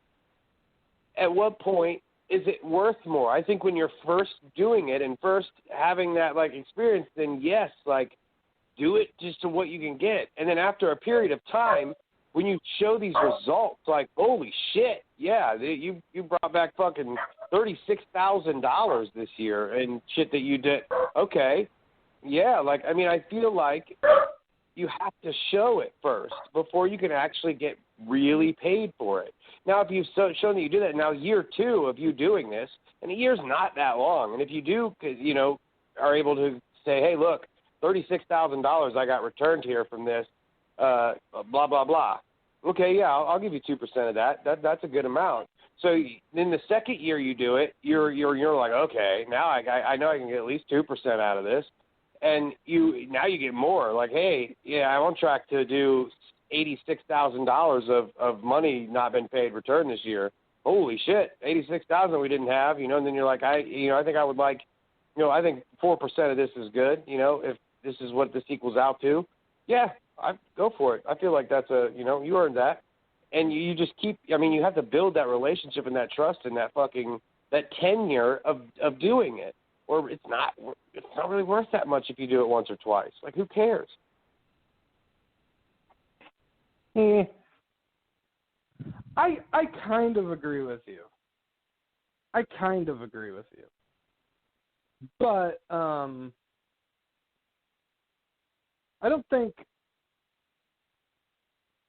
at what point is it worth more? I think when you're first doing it and first having that, like, experience, then yes, like, do it just to what you can get. And then after a period of time, when you show these results, like, holy shit, yeah, you brought back fucking $36,000 this year and shit that you did. Okay, yeah, like, I mean, I feel like you have to show it first before you can actually get really paid for it. Now, if you've shown that you do that, now year 2 of you doing this, and a year's not that long, and if you do, you know, are able to say, hey, look, $36,000 I got returned here from this, blah, blah, blah. Okay, yeah, I'll give you 2% of that. That's a good amount. So in the second year you do it, you're like, okay, now I know I can get at least 2% out of this, and you get more. Like, hey, yeah, I'm on track to do $86,000 of money not been paid return this year. Holy shit, $86,000 we didn't have, you know. And then you're like, I think I would like, you know, I think 4% of this is good. You know, if this is what this equals out to, yeah, I go for it. I feel like that's you earned that. And you just keep, I mean, you have to build that relationship and that trust and that tenure of doing it. or it's not really worth that much if you do it once or twice. Like, who cares? I kind of agree with you. But I don't think.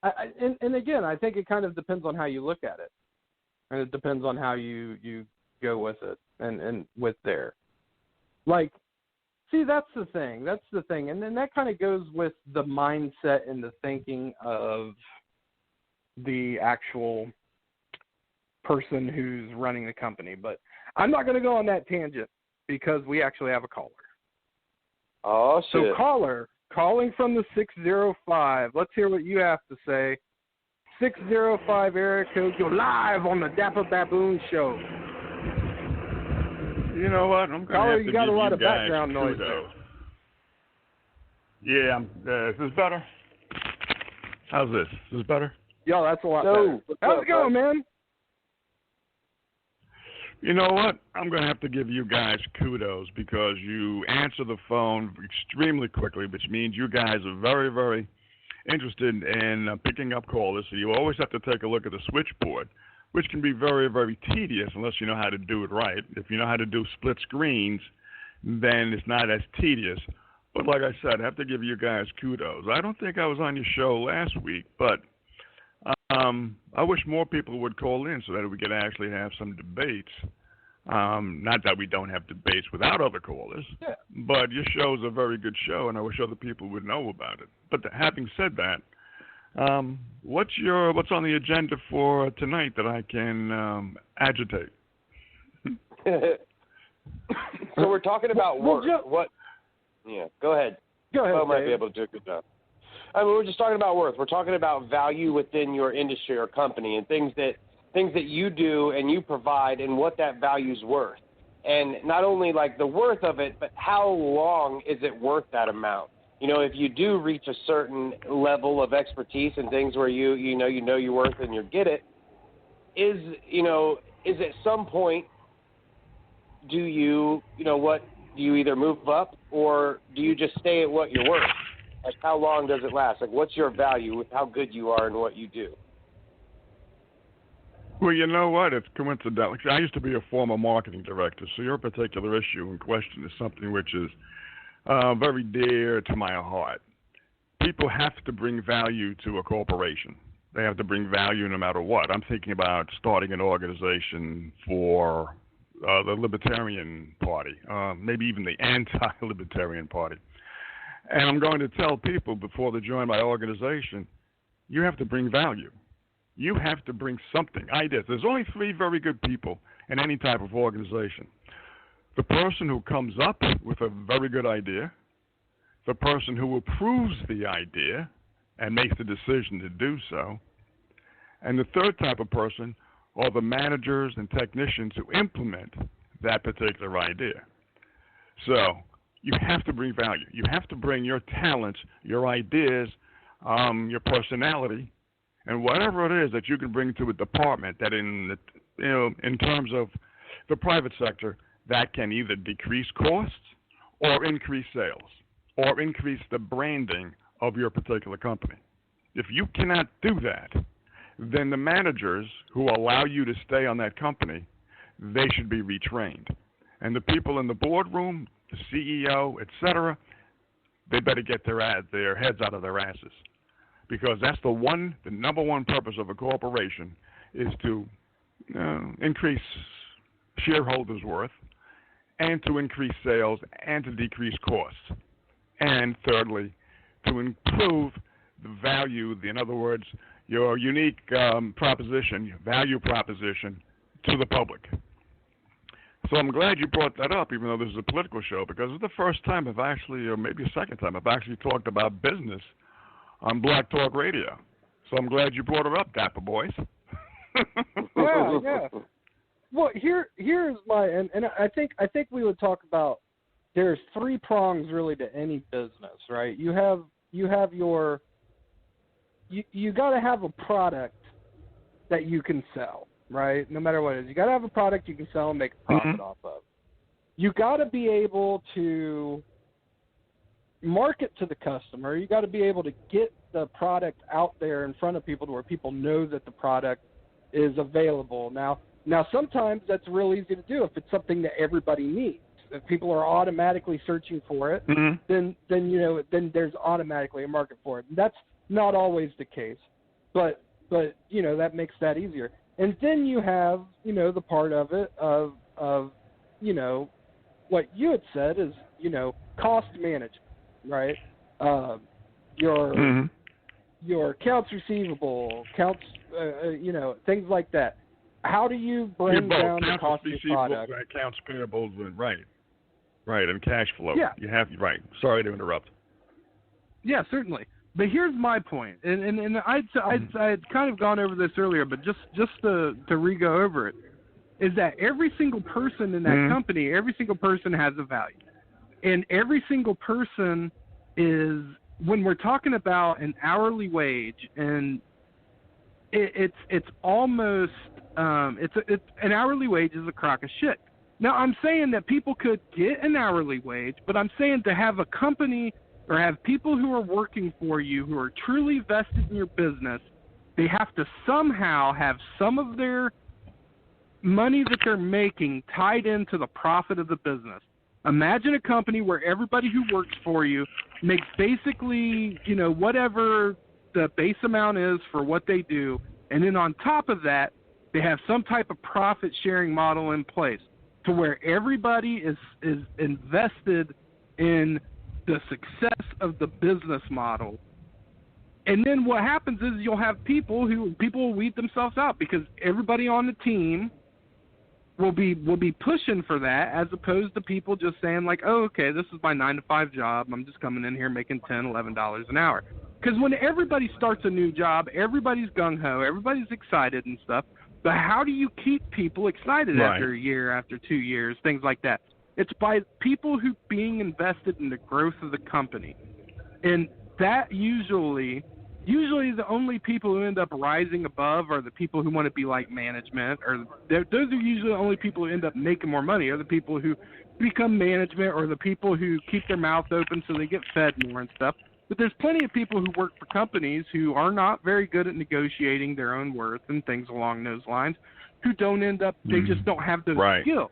And again, I think it kind of depends on how you look at it, and it depends on how you go with it and with there. Like, see, that's the thing, and then that kind of goes with the mindset and the thinking of the actual person who's running the company. But I'm not going to go on that tangent because we actually have a caller. Oh, shit. So caller, calling from the 605. Let's hear what you have to say. 605 area code. You're live on the Dapper Baboon Show. You know what? I'm caller, you got a lot of guys background noise kudos. Yeah, is this better? How's this? Is this better? Yo, that's a lot better. How's it going, man? You know what? I'm going to have to give you guys kudos because you answer the phone extremely quickly, which means you guys are very, very interested in picking up callers. So you always have to take a look at the switchboard, which can be very, very tedious unless you know how to do it right. If you know how to do split screens, then it's not as tedious. But like I said, I have to give you guys kudos. I don't think I was on your show last week, but I wish more people would call in so that we could actually have some debates. Not that we don't have debates without other callers, but your show is a very good show, and I wish other people would know about it. But having said that, what's on the agenda for tonight that I can agitate? So we're talking about work. Yeah, go ahead. Go ahead. Bo might be able to do a good job. I mean, we're just talking about worth. We're talking about value within your industry or company and things that you do and you provide and what that value's worth. And not only like the worth of it, but how long is it worth that amount? You know, if you do reach a certain level of expertise and things where you know your worth and you get it, is at some point do you either move up or do you just stay at what you're worth? Like, how long does it last? Like, what's your value with how good you are in what you do? Well, you know what? It's coincidental. I used to be a former marketing director, so your particular issue in question is something which is very dear to my heart. People have to bring value to a corporation. They have to bring value no matter what. I'm thinking about starting an organization for the Libertarian Party, maybe even the anti-Libertarian Party. And I'm going to tell people before they join my organization, you have to bring value. You have to bring something, ideas. There's only three very good people in any type of organization. The person who comes up with a very good idea, the person who approves the idea and makes the decision to do so, and the third type of person are the managers and technicians who implement that particular idea. So you have to bring value. You have to bring your talents, your ideas, your personality, and whatever it is that you can bring to a department that in terms of the private sector, that can either decrease costs or increase sales or increase the branding of your particular company. If you cannot do that, then the managers who allow you to stay on that company, they should be retrained. And the people in the boardroom, the CEO, etc., they better get their heads out of their asses. Because that's the number one purpose of a corporation is to increase shareholders' worth and to increase sales and to decrease costs. And thirdly, to improve the value, in other words, your unique proposition, your value proposition to the public. So I'm glad you brought that up, even though this is a political show, because it's the first time I've actually, or maybe the second time, I've actually talked about business on Black Talk Radio. So I'm glad you brought it up, Dapper Boys. Yeah. Well, here's my, and I think we would talk about, there's three prongs really to any business, right? You got to have a product that you can sell, right? No matter what it is. You got to have a product you can sell and make a profit off of. you got to be able to market to the customer. You got to be able to get the product out there in front of people to where people know that the product is available. Now sometimes that's real easy to do if it's something that everybody needs. If people are automatically searching for it, then there's automatically a market for it. And that's not always the case, but that makes that easier. And then you have the part of it of what you had said is cost management, right? Your accounts receivable, things like that. How do you bring down the cost of the product? Accounts payables, right, and cash flow. Yeah. You have right. Sorry to interrupt. Yeah, certainly. But here's my point, and I had kind of gone over this earlier, but just to re-go over it, is that every single person in that company, every single person has a value, and every single person is, when we're talking about an hourly wage, and it's almost it's an hourly wage is a crock of shit. Now, I'm saying that people could get an hourly wage, but I'm saying to have a company or have people who are working for you who are truly vested in your business, they have to somehow have some of their money that they're making tied into the profit of the business. Imagine a company where everybody who works for you makes basically, whatever the base amount is for what they do, and then on top of that, they have some type of profit-sharing model in place to where everybody is invested in the success of the business model. And then what happens is you'll have people will weed themselves out because everybody on the team will be pushing for that, as opposed to people just saying like, oh, okay, this is my 9-to-5 job. I'm just coming in here making $10, $11 an hour. Because when everybody starts a new job, everybody's gung-ho, everybody's excited and stuff. But how do you keep people excited after a year, after 2 years, things like that? It's by people who being invested in the growth of the company. And that usually the only people who end up rising above are the people who want to be like management, or those are usually the only people who end up making more money, are the people who become management, or the people who keep their mouth open so they get fed more and stuff. But there's plenty of people who work for companies who are not very good at negotiating their own worth and things along those lines, who don't end up, they just don't have those skills.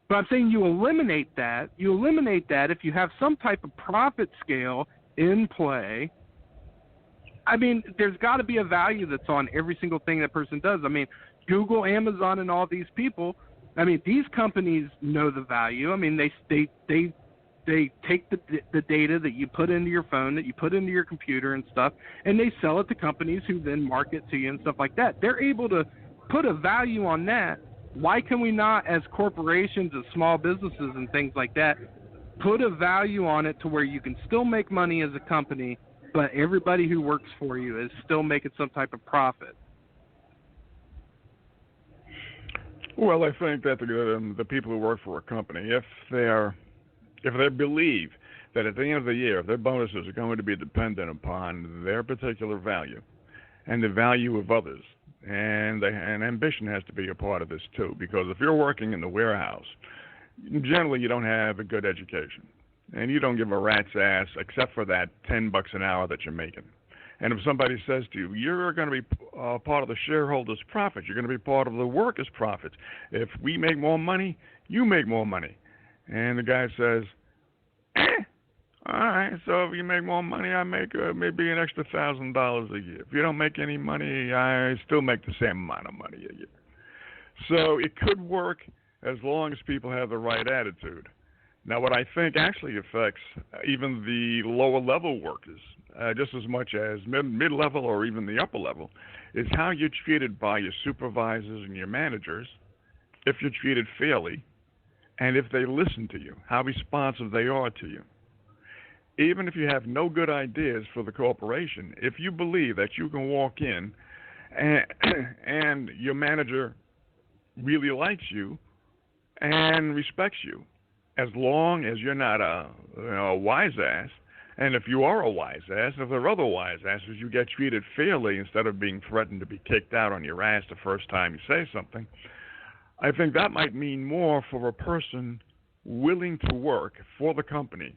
But I'm saying you eliminate that if you have some type of profit scale in play. I mean, there's got to be a value that's on every single thing that person does. I mean, Google, Amazon, and all these people, I mean, these companies know the value. I mean, they take the data that you put into your phone, that you put into your computer and stuff, and they sell it to companies who then market to you and stuff like that. They're able to put a value on that. Why can we not, as corporations, as small businesses and things like that, put a value on it to where you can still make money as a company, but everybody who works for you is still making some type of profit? Well, I think that the people who work for a company, if they believe that at the end of the year, their bonuses are going to be dependent upon their particular value and the value of others, and ambition has to be a part of this too, because if you're working in the warehouse, generally you don't have a good education, and you don't give a rat's ass except for that $10 an hour that you're making. And if somebody says to you, you're going to be part of the shareholders' profit, you're going to be part of the workers' profits. If we make more money, you make more money. And the guy says, all right, so if you make more money, I make maybe an extra $1,000 a year. If you don't make any money, I still make the same amount of money a year. So it could work as long as people have the right attitude. Now, what I think actually affects even the lower-level workers, just as much as mid-level or even the upper level, is how you're treated by your supervisors and your managers, if you're treated fairly, and if they listen to you, how responsive they are to you. Even if you have no good ideas for the corporation, if you believe that you can walk in and your manager really likes you and respects you, as long as you're not a wise ass, and if you are a wise ass, if there are other wise asses, you get treated fairly instead of being threatened to be kicked out on your ass the first time you say something, I think that might mean more for a person willing to work for the company,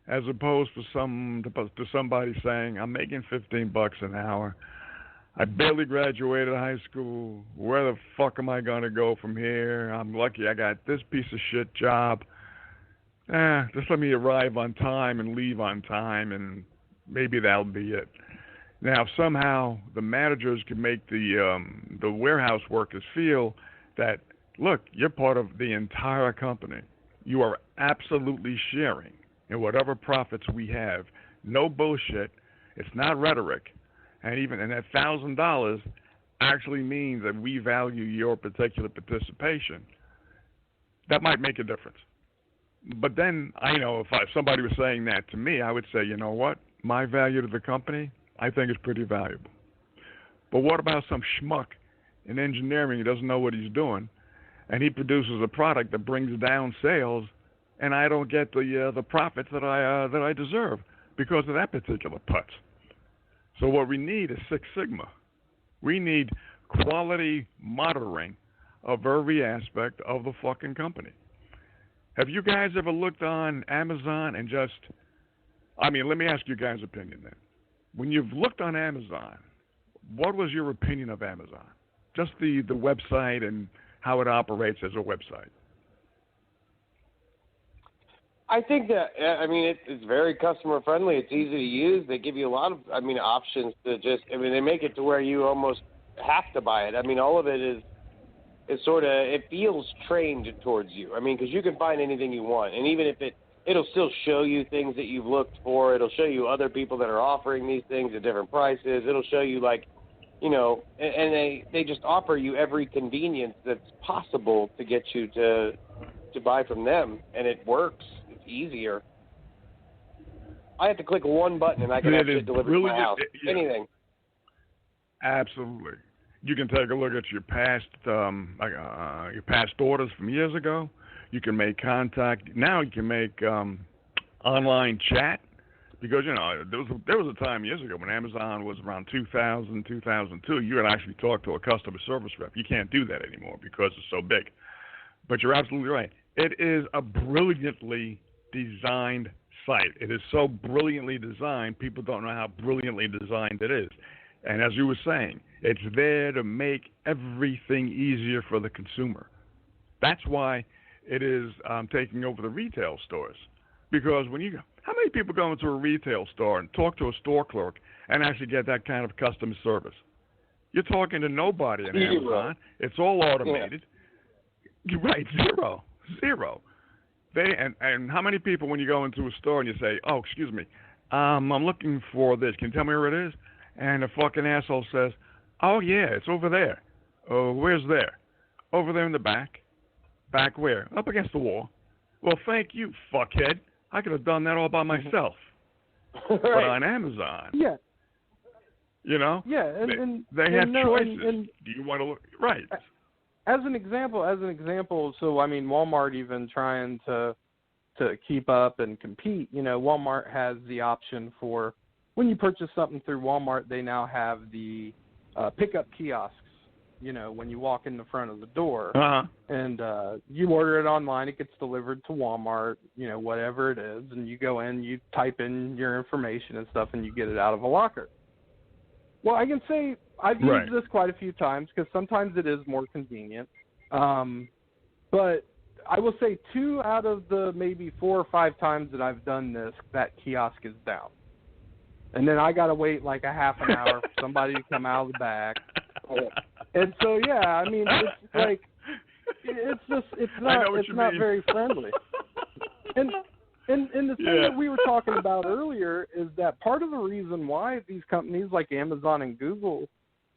as opposed to somebody saying, "I'm making $15 an hour. I barely graduated high school. Where the fuck am I going to go from here? I'm lucky I got this piece of shit job. Just let me arrive on time and leave on time, and maybe that'll be it." Now, somehow the managers can make the warehouse workers feel that, look, you're part of the entire company. You are absolutely sharing in whatever profits we have. No bullshit. It's not rhetoric. And that $1,000 actually means that we value your particular participation. That might make a difference. But then, if somebody was saying that to me, I would say, you know what? My value to the company, I think, is pretty valuable. But what about some schmuck in engineering who doesn't know what he's doing, and he produces a product that brings down sales, and I don't get the profits that I deserve because of that particular putz? So what we need is Six Sigma. We need quality monitoring of every aspect of the fucking company. Have you guys ever looked on Amazon and let me ask you guys' opinion then. When you've looked on Amazon, what was your opinion of Amazon? Just the website and how it operates as a website. I think that, it's very customer friendly. It's easy to use. They give you a lot of, options to they make it to where you almost have to buy it. All of it is sort of, it feels trained towards you. Because you can find anything you want. And even if it'll still show you things that you've looked for. It'll show you other people that are offering these things at different prices. It'll show you and they just offer you every convenience that's possible to get you to buy from them. And it works. It's easier. I have to click one button and I can have it delivered to my house. Yeah. Anything. Absolutely. You can take a look at your past orders from years ago. You can make contact. Now you can make online chat because, there was a time years ago when Amazon was around 2000, 2002. You could actually talk to a customer service rep. You can't do that anymore because it's so big. But you're absolutely right. It is a brilliantly designed site. It is so brilliantly designed, people don't know how brilliantly designed it is. And as you were saying, it's there to make everything easier for the consumer. That's why it is taking over the retail stores. Because when you go, how many people go into a retail store and talk to a store clerk and actually get that kind of customer service? You're talking to nobody in Amazon. It's all automated. Yeah. Right, zero. And how many people, when you go into a store and you say, "Oh, excuse me, I'm looking for this. Can you tell me where it is?" And the fucking asshole says, "Oh, yeah, it's over there." "Oh, where's there?" "Over there in the back." "Back where?" "Up against the wall." "Well, thank you, fuckhead. I could have done that all by myself." Right. But on Amazon, yeah, they have choices. Do you want to look right? As an example, so Walmart even trying to keep up and compete. Walmart has the option for when you purchase something through Walmart, they now have the pickup kiosks. When you walk in the front of the door, and you order it online, it gets delivered to Walmart. Whatever it is, and you go in, you type in your information and stuff, and you get it out of a locker. Well, I can say I've used this quite a few times because sometimes it is more convenient. But I will say 2 out of the maybe 4 or 5 times that I've done this, that kiosk is down. And then I got to wait like a half an hour for somebody to come out of the back. And so, it's like, it's not very friendly. And the thing that we were talking about earlier is that part of the reason why these companies like Amazon and Google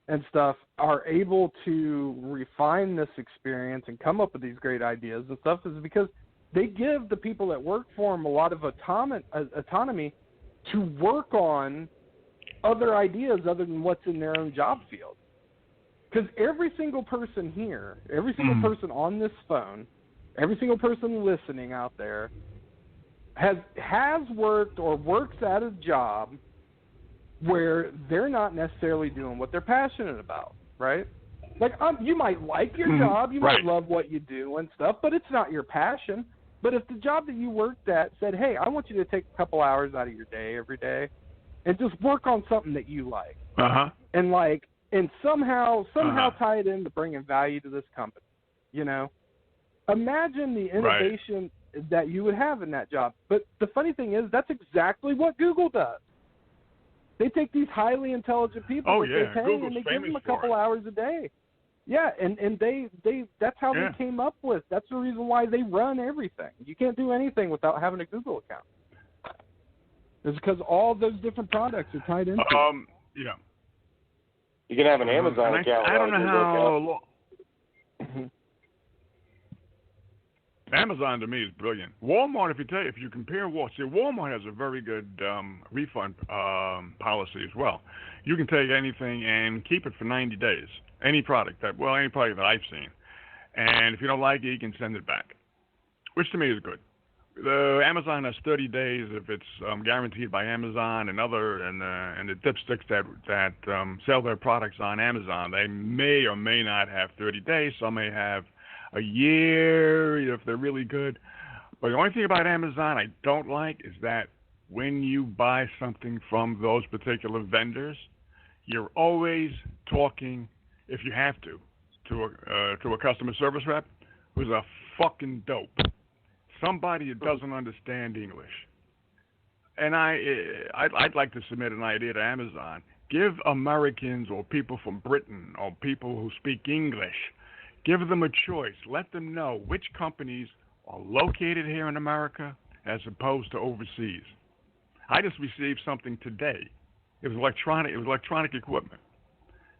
and stuff are able to refine this experience and come up with these great ideas and stuff is because they give the people that work for them a lot of autonomy to work on other ideas other than what's in their own job field. Because every single person here, every single person on this phone, every single person listening out there has worked or works at a job where they're not necessarily doing what they're passionate about, right? Like, you might like your job, you right. might love what you do and stuff, but it's not your passion. But if the job that you worked at said, hey, I want you to take a couple hours out of your day every day and just work on something that you like, and somehow tie it into bringing value to this company, you know? Imagine the innovation that you would have in that job. But the funny thing is, that's exactly what Google does. They take these highly intelligent people that they pay Google's and they give them a for couple hours a day. Yeah, and they that's how they came up with. That's the reason why they run everything. You can't do anything without having a Google account. It's because all those different products are tied into it. Yeah. You can have an Amazon account. I don't know how long. Amazon to me is brilliant. Walmart, if you compare Walmart has a very good refund policy as well. You can take anything and keep it for 90 days. Any product that I've seen, and if you don't like it, you can send it back, which to me is good. Amazon has 30 days if it's guaranteed by Amazon and the dipsticks that sell their products on Amazon. They may or may not have 30 days. Some may have a year if they're really good. But the only thing about Amazon I don't like is that when you buy something from those particular vendors, you're always talking, if you have to a customer service rep who's a fucking dope. Somebody who doesn't understand English. And I'd like to submit an idea to Amazon. Give Americans or people from Britain or people who speak English, give them a choice. Let them know which companies are located here in America as opposed to overseas. I just received something today. It was electronic equipment.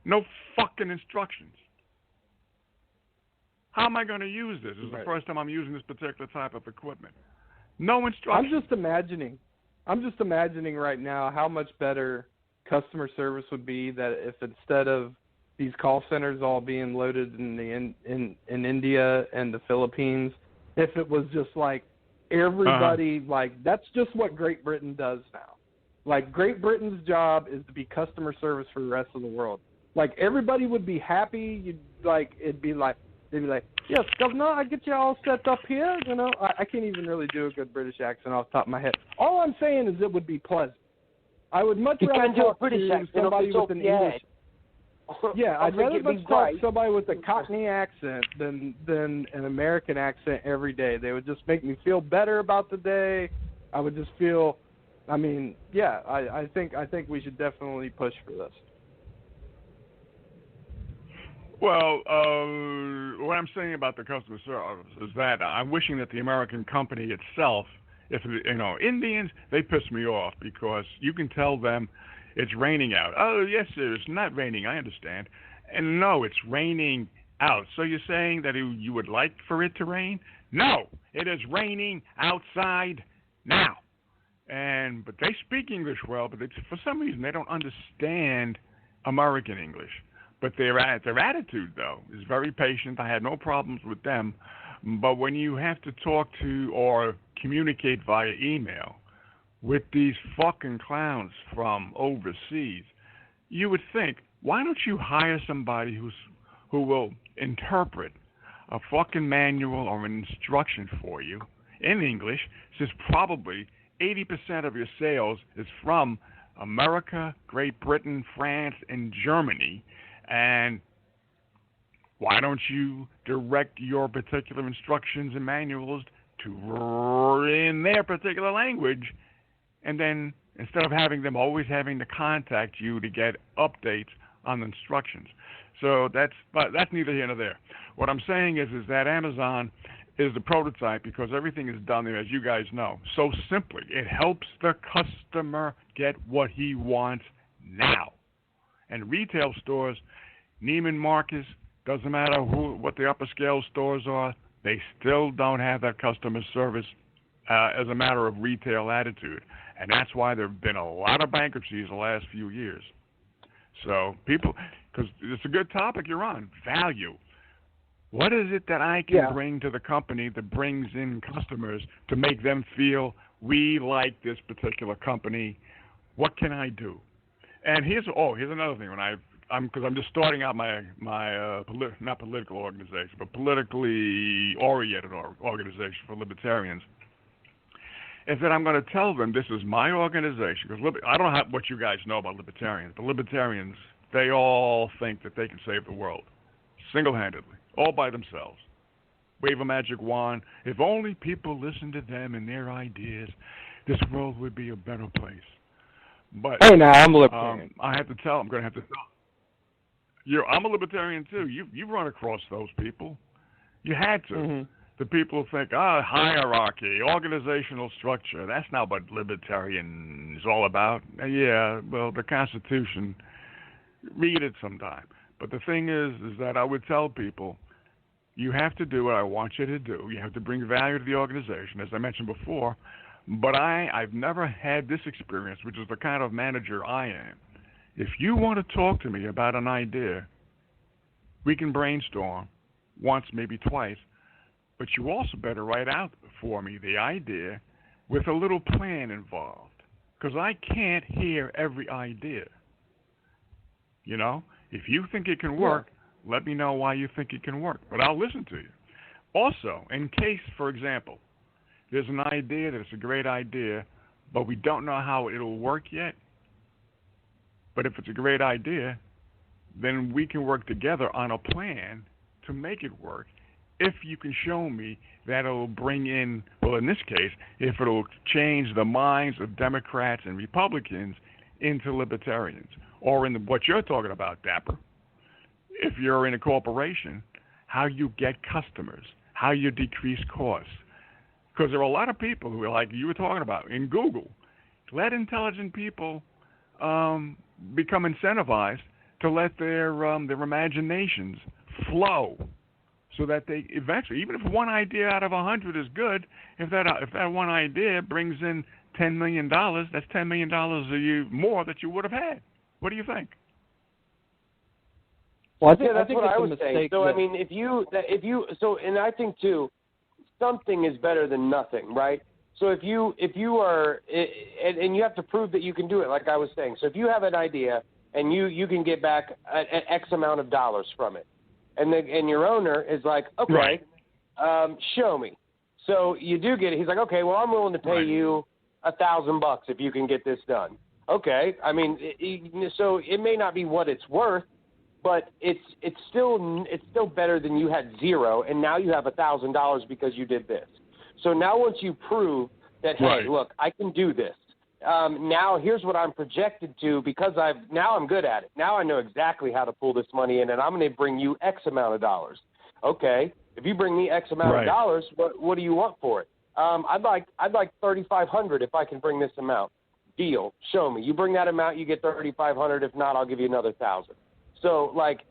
No fucking instructions. How am I going to use this? This is the first time I'm using this particular type of equipment. No instructions. I'm just imagining right now how much better customer service would be that if instead of these call centers all being loaded in India and the Philippines, if it was just like everybody, like that's just what Great Britain does now. Like Great Britain's job is to be customer service for the rest of the world. Like everybody would be happy. They'd be like, yes, Governor, I get you all set up here. You know, I can't even really do a good British accent off the top of my head. All I'm saying is it would be pleasant. I would much rather talk to somebody with an English. Yeah, I'd rather talk to somebody with a Cockney accent than an American accent every day. They would just make me feel better about the day. I would just feel. I mean, yeah, I think we should definitely push for this. Well, what I'm saying about the customer service is that I'm wishing that the American company itself, Indians, they piss me off because you can tell them it's raining out. Oh, yes, sir, it's not raining, I understand. And no, it's raining out. So you're saying that you would like for it to rain? No, it is raining outside now. But they speak English well, but for some reason they don't understand American English. But their attitude, though, is very patient. I had no problems with them. But when you have to talk to or communicate via email with these fucking clowns from overseas, you would think, why don't you hire somebody who will interpret a fucking manual or an instruction for you in English, since probably 80% of your sales is from America, Great Britain, France, and Germany. And why don't you direct your particular instructions and manuals to in their particular language, and then instead of always having to contact you to get updates on the instructions. So that's neither here nor there. What I'm saying is that Amazon is the prototype because everything is done there, as you guys know, so simply. It helps the customer get what he wants now. And retail stores, Neiman Marcus, doesn't matter what the upper scale stores are, they still don't have that customer service as a matter of retail attitude. And that's why there have been a lot of bankruptcies the last few years. So people, because it's a good topic you're on, value. What is it that I can bring to the company that brings in customers to make them feel we like this particular company? What can I do? And here's another thing. When because I'm just starting out my not political organization, but politically oriented organization for libertarians, is that I'm going to tell them this is my organization. Because I don't know what you guys know about libertarians, but libertarians, they all think that they can save the world single-handedly, all by themselves. Wave a magic wand. If only people listen to them and their ideas, this world would be a better place. But hey, now I'm a libertarian. I have to tell. I'm going to have to tell. I'm a libertarian too. You've run across those people. You had to. Mm-hmm. The people think, hierarchy, organizational structure. That's not what libertarian is all about. Yeah, well, the Constitution. Read it sometime. But the thing is that I would tell people, you have to do what I want you to do. You have to bring value to the organization, as I mentioned before. But I've never had this experience, which is the kind of manager I am. If you want to talk to me about an idea, we can brainstorm once, maybe twice. But you also better write out for me the idea with a little plan involved. Because I can't hear every idea. You know? If you think it can work, let me know why you think it can work. But I'll listen to you. Also, in case, for example, there's an idea that's a great idea, but we don't know how it'll work yet. But if it's a great idea, then we can work together on a plan to make it work if you can show me that it'll bring in, well, in this case, if it'll change the minds of Democrats and Republicans into libertarians. Or in what you're talking about, Dapper, if you're in a corporation, how you get customers, how you decrease costs. Because there are a lot of people who are like you were talking about in Google. Let intelligent people become incentivized to let their imaginations flow, so that they eventually, even if one idea out of 100 is good, if that one idea brings in $10 million, that's $10 million more that you would have had. What do you think? Well, I think that's what I was saying. So, I mean, and I think too, something is better than nothing, right? So if you are, and you have to prove that you can do it, like I was saying. So if you have an idea and you can get back an X amount of dollars from it, and your owner is like, okay, right. Show me. So you do get it. He's like, okay, well, I'm willing to pay you $1,000 if you can get this done. Okay, I mean, so it may not be what it's worth, but it's still better than you had zero, and now you have $1,000 because you did this. So now once you prove that, hey, look, I can do this. Now here's what I'm projected to, because I'm good at it. Now I know exactly how to pull this money in, and I'm going to bring you X amount of dollars. Okay, if you bring me X amount of dollars, what do you want for it? I'd like $3,500 if I can bring this amount. Deal. Show me. You bring that amount, you get $3,500. If not, I'll give you another $1,000. So, like,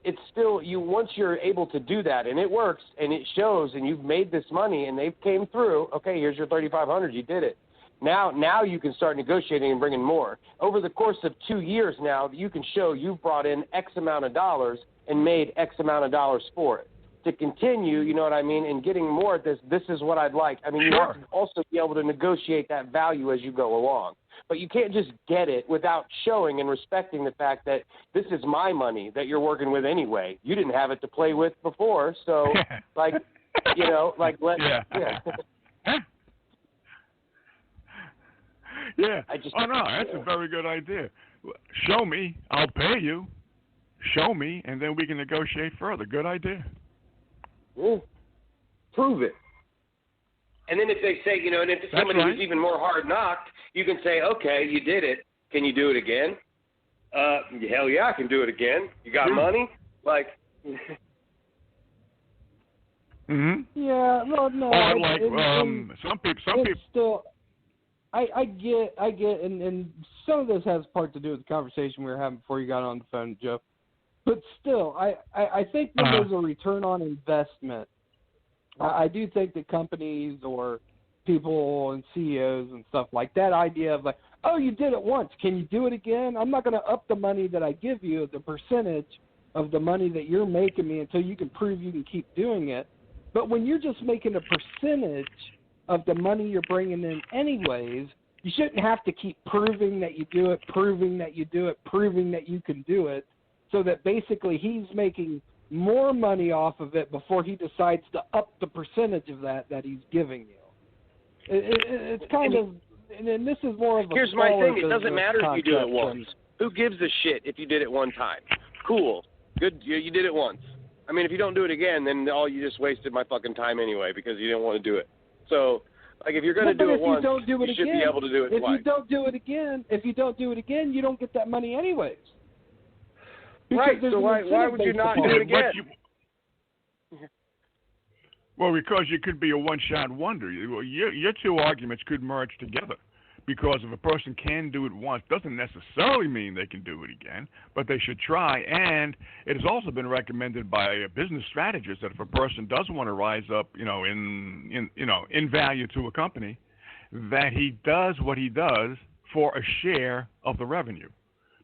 it's still once you're able to do that and it works and it shows and you've made this money and they came through. Okay, here's your $3,500. You did it. Now you can start negotiating and bringing more. Over the course of 2 years now, you can show you've brought in X amount of dollars and made X amount of dollars for it. To continue, you know what I mean, and getting more at this is what I'd like. I mean, you have to also be able to negotiate that value as you go along. But you can't just get it without showing and respecting the fact that this is my money that you're working with anyway. You didn't have it to play with before, so, like, you know, like, let's, Yeah. That's a very good idea. Show me, I'll pay you. Show me, and then we can negotiate further. Good idea. Yeah. Prove it. And then if they say, you know, and if it's somebody who's even more hard knocked, you can say, okay, you did it. Can you do it again? Hell yeah, I can do it again. You got money? Like. Mm-hmm. Yeah, well, no. Some people. Still, I get, and some of this has part to do with the conversation we were having before you got on the phone, Joe. But still, I think when there's a return on investment, I do think that companies or people and CEOs and stuff like that idea of like, oh, you did it once, can you do it again? I'm not going to up the money that I give you, the percentage of the money that you're making me until you can prove you can keep doing it. But when you're just making a percentage of the money you're bringing in anyways, you shouldn't have to keep proving that you do it, proving that you do it, proving that you can do it. so that basically he's making more money off of it before he decides to up the percentage of that he's giving you. It's kind of, and this is more of a. Here's my thing: it doesn't matter if you do it once. Who gives a shit if you did it one time? Cool, good, you did it once. I mean, if you don't do it again, then you just wasted my fucking time anyway because you didn't want to do it. So, like, if you're going to do it once, you should be able to do it twice. If you don't do it again, you don't get that money anyways. Right. So why would you not do it again? Well, because you could be a one-shot wonder. Your two arguments could merge together. Because if a person can do it once, doesn't necessarily mean they can do it again, but they should try. And it has also been recommended by business strategists that if a person does want to rise up, in value to a company, that he does what he does for a share of the revenue,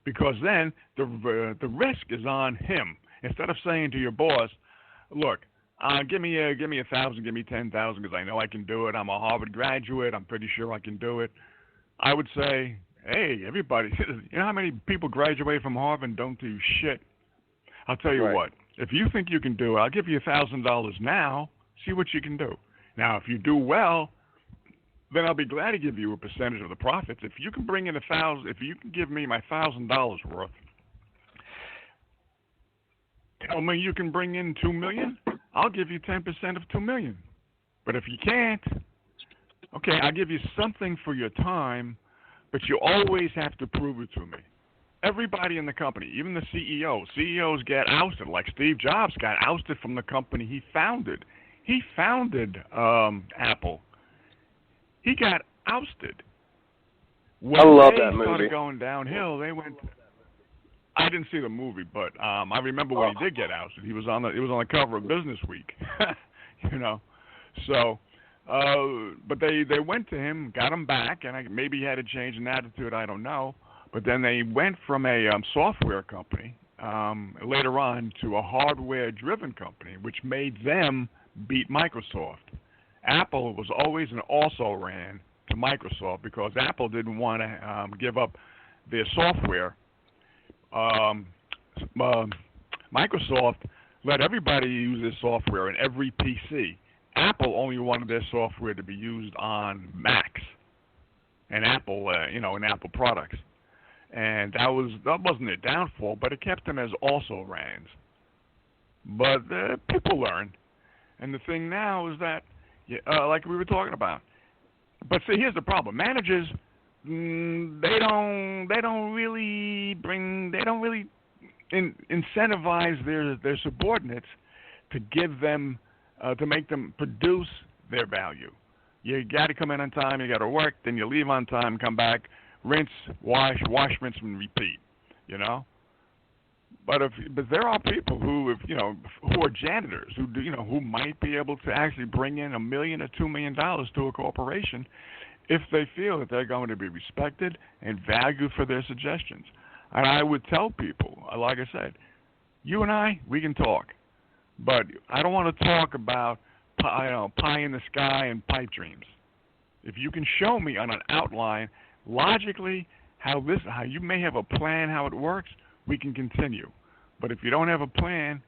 because then the risk is on him. Instead of saying to your boss, "Look, give me 1,000, give me 10,000 because I know I can do it. I'm a Harvard graduate. I'm pretty sure I can do it." I would say, hey, everybody, you know how many people graduate from Harvard and don't do shit? I'll tell you what, if you think you can do it, I'll give you $1,000 now, see what you can do. Now, if you do well, then I'll be glad to give you a percentage of the profits. If you can bring in if you can give me my $1,000 worth, tell me you can bring in $2 million, I'll give you 10% of $2 million. But if you can't, okay, I'll give you something for your time, but you always have to prove it to me. Everybody in the company, even the CEOs get ousted. Like Steve Jobs got ousted from the company he founded. He founded Apple. He got ousted. When I love that movie. They started going downhill. They went. I didn't see the movie, but I remember when he did get ousted. He was on the cover of Business Week. So. But they went to him, got him back, and maybe he had to change an attitude, I don't know. But then they went from a software company later on to a hardware-driven company, which made them beat Microsoft. Apple was always an also-ran to Microsoft because Apple didn't want to give up their software. Microsoft let everybody use their software in every PC. Apple only wanted their software to be used on Macs and Apple, and Apple products, and that wasn't their downfall, but it kept them as also rans. But people learn, and the thing now is that, like we were talking about. But see, here's the problem: managers, they don't really incentivize their subordinates to give them. To make them produce their value. You got to come in on time, you got to work, then you leave on time, come back, rinse, wash, rinse, and repeat, But there are people who are janitors, who might be able to actually bring in $1 million or $2 million to a corporation if they feel that they're going to be respected and valued for their suggestions. And I would tell people, like I said, you and I, we can talk. But I don't want to talk about pie in the sky and pipe dreams. If you can show me on an outline, logically, how you may have a plan how it works, we can continue. But if you don't have a plan,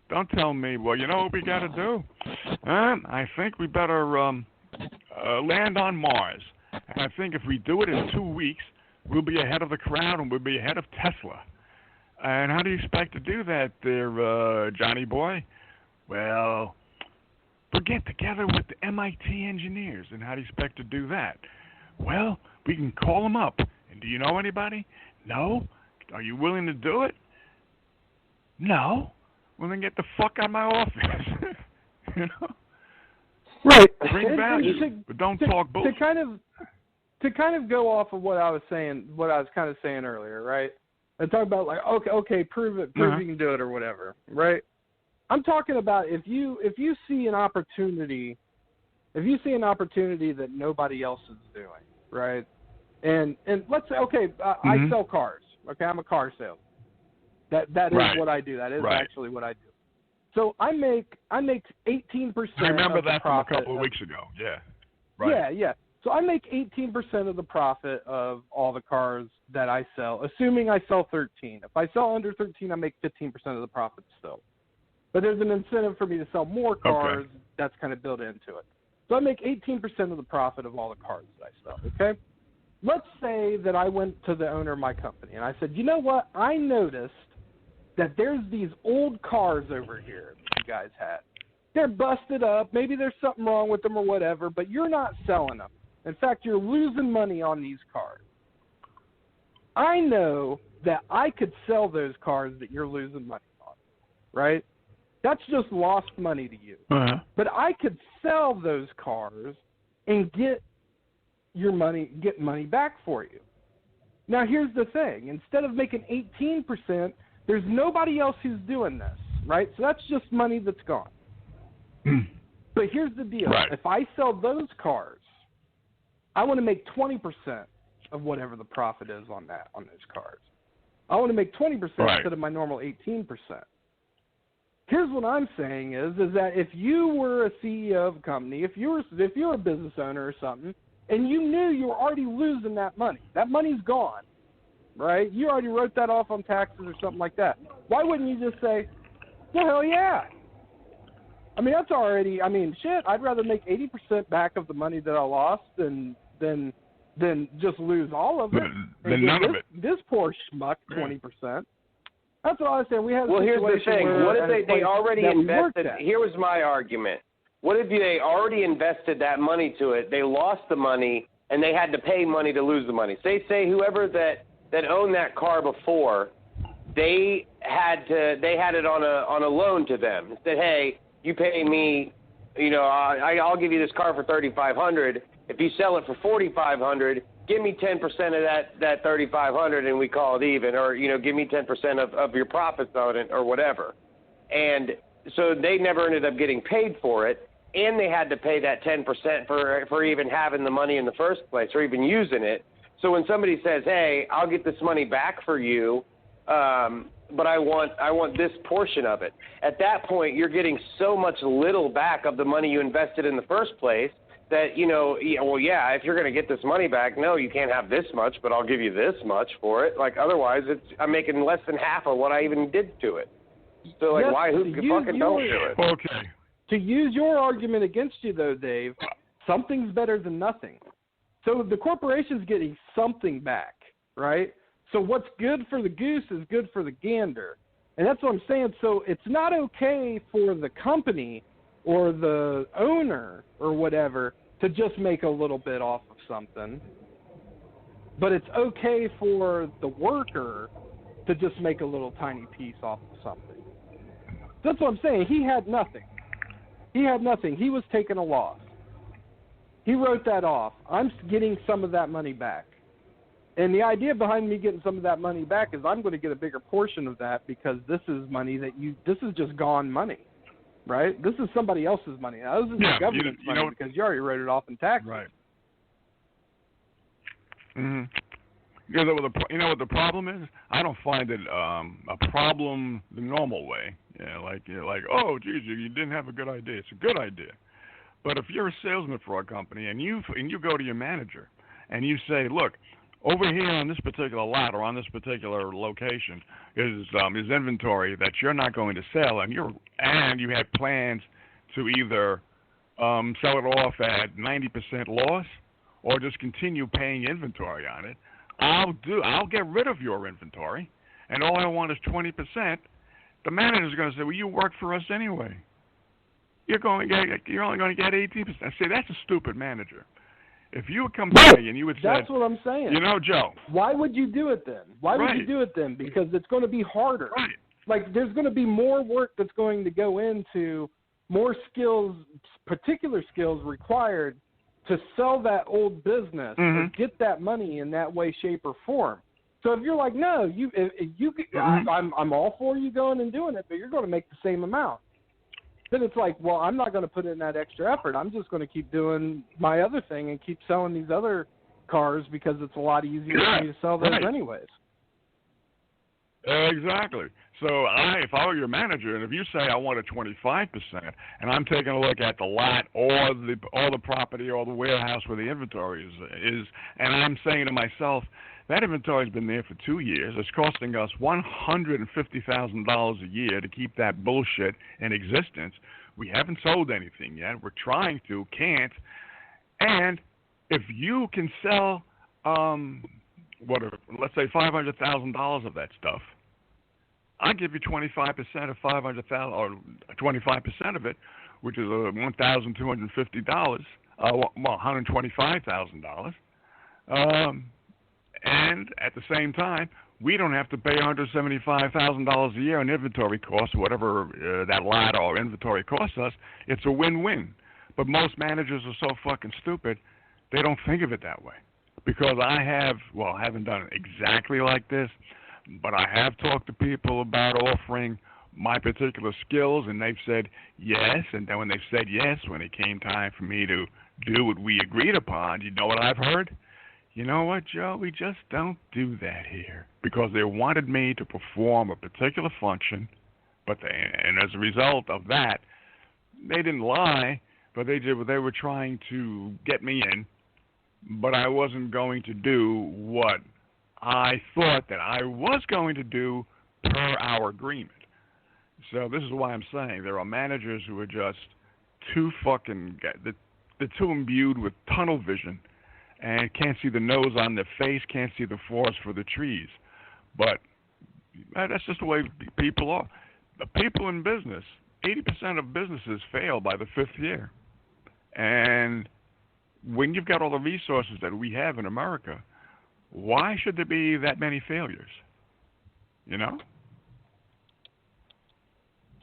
don't tell me, well, you know what we got to do? I think we better land on Mars. And I think if we do it in 2 weeks, we'll be ahead of the crowd and we'll be ahead of Tesla. And how do you expect to do that there, Johnny boy? Well, we'll get together with the MIT engineers. And how do you expect to do that? Well, we can call them up. And do you know anybody? No? Are you willing to do it? No? Well, then get the fuck out of my office. Right. Bring value, but don't talk bullshit. To kind of go off of what I was kind of saying earlier, right? I talk about like, okay, prove it, you can do it or whatever, right? I'm talking about if you see an opportunity, that nobody else is doing, right? And let's say, okay, I sell cars. Okay, I'm a car salesman. That is what I do. That is actually what I do. So I make 18%. I remember of the that from a profit couple of weeks ago. Yeah. Right. Yeah. So So I make 18% of the profit of all the cars that I sell, assuming I sell 13. If I sell under 13, I make 15% of the profit still. But there's an incentive for me to sell more cars that's kind of built into it. So I make 18% of the profit of all the cars that I sell, okay? Let's say that I went to the owner of my company and I said, you know what? I noticed that there's these old cars over here that you guys had. They're busted up. Maybe there's something wrong with them or whatever, but you're not selling them. In fact, you're losing money on these cars. I know that I could sell those cars that you're losing money on, right? That's just lost money to you. Uh-huh. But I could sell those cars and get money back for you. Now, here's the thing. Instead of making 18%, there's nobody else who's doing this, right? So that's just money that's gone. But here's the deal. Right. If I sell those cars, I want to make 20% of whatever the profit is on those cars. I want to make 20% instead of my normal 18%. Here's what I'm saying is that if you were a CEO of a company, if you're a business owner or something, and you knew you were already losing that money's gone, right? You already wrote that off on taxes or something like that. Why wouldn't you just say, well, hell yeah. I mean, that's already, shit, I'd rather make 80% back of the money that I lost than just lose all of it. Than none of it. This poor schmuck, 20%. That's what I was saying. We had a here's the situation thing. where What if they already invested? at. Here was my argument. What if they already invested that money to it? They lost the money, and they had to pay money to lose the money. Say whoever that owned that car before, they had it on a loan to them. It said, hey, you pay me, I'll give you this car for $3,500. If you sell it for $4,500, give me 10% of that $3,500 and we call it even, or give me 10% of your profits on it or whatever. And so they never ended up getting paid for it, and they had to pay that 10% for even having the money in the first place or even using it. So when somebody says, hey, I'll get this money back for you, but I want this portion of it. At that point, you're getting so much little back of the money you invested in the first place that, if you're going to get this money back, no, you can't have this much, but I'll give you this much for it. Like, otherwise, I'm making less than half of what I even did to it. So, who fucking don't do it? Okay. To use your argument against you, though, Dave, something's better than nothing. So the corporation's getting something back, right? So what's good for the goose is good for the gander. And that's what I'm saying. So it's not okay for the company or the owner or whatever to just make a little bit off of something. But it's okay for the worker to just make a little tiny piece off of something. That's what I'm saying. He had nothing. He was taking a loss. He wrote that off. I'm getting some of that money back. And the idea behind me getting some of that money back is I'm going to get a bigger portion of that because this is money this is just gone money, right? This is somebody else's money. Now, this is the government's money because you already wrote it off in taxes. Right. Mm-hmm. You know what the problem is? I don't find it a problem the normal way. Like, oh, geez, you didn't have a good idea. It's a good idea. But if you're a salesman for a company and you go to your manager and you say, look, over here on this particular lot or on this particular location is inventory that you're not going to sell, and you have plans to either sell it off at 90% loss or just continue paying inventory on it. I'll get rid of your inventory, and all I want is 20%. The manager's going to say, well, you work for us anyway. You're only going to get 18%. I say that's a stupid manager. If you would come to me and you would say, that's what I'm saying. Joe. Why would you do it then? Would you do it then? Because it's going to be harder. Right. Like, there's going to be more work that's going to go into more skills, particular skills required to sell that old business and get that money in that way, shape, or form. So if you're like, no, I'm all for you going and doing it, but you're going to make the same amount. Then it's like, well, I'm not going to put in that extra effort. I'm just going to keep doing my other thing and keep selling these other cars because it's a lot easier for me to sell those anyways. Exactly. So if I were your manager, and if you say I want a 25%, and I'm taking a look at the lot or the property or the warehouse where the inventory is, and I'm saying to myself, that inventory's been there for 2 years. It's costing us $150,000 a year to keep that bullshit in existence. We haven't sold anything yet. We're trying to, can't. And if you can sell, let's say $500,000 of that stuff, I give you 25% of 500,000, or 25% of it, which is $1,250, $125,000. And at the same time, we don't have to pay $175,000 a year in inventory costs, whatever that lot or inventory costs us. It's a win-win. But most managers are so fucking stupid, they don't think of it that way. Because I haven't done it exactly like this, but I have talked to people about offering my particular skills, and they've said yes. And then when they've said yes, when it came time for me to do what we agreed upon, you know what I've heard? You know what, Joe? We just don't do that here. Because they wanted me to perform a particular function, and as a result of that, they didn't lie, but they were trying to get me in, but I wasn't going to do what I thought that I was going to do per our agreement. So this is why I'm saying there are managers who are just too fucking, they're too imbued with tunnel vision and can't see the nose on their face, can't see the forest for the trees. But that's just the way people are. The people in business, 80% of businesses fail by the 5th year. And when you've got all the resources that we have in America, why should there be that many failures? You know?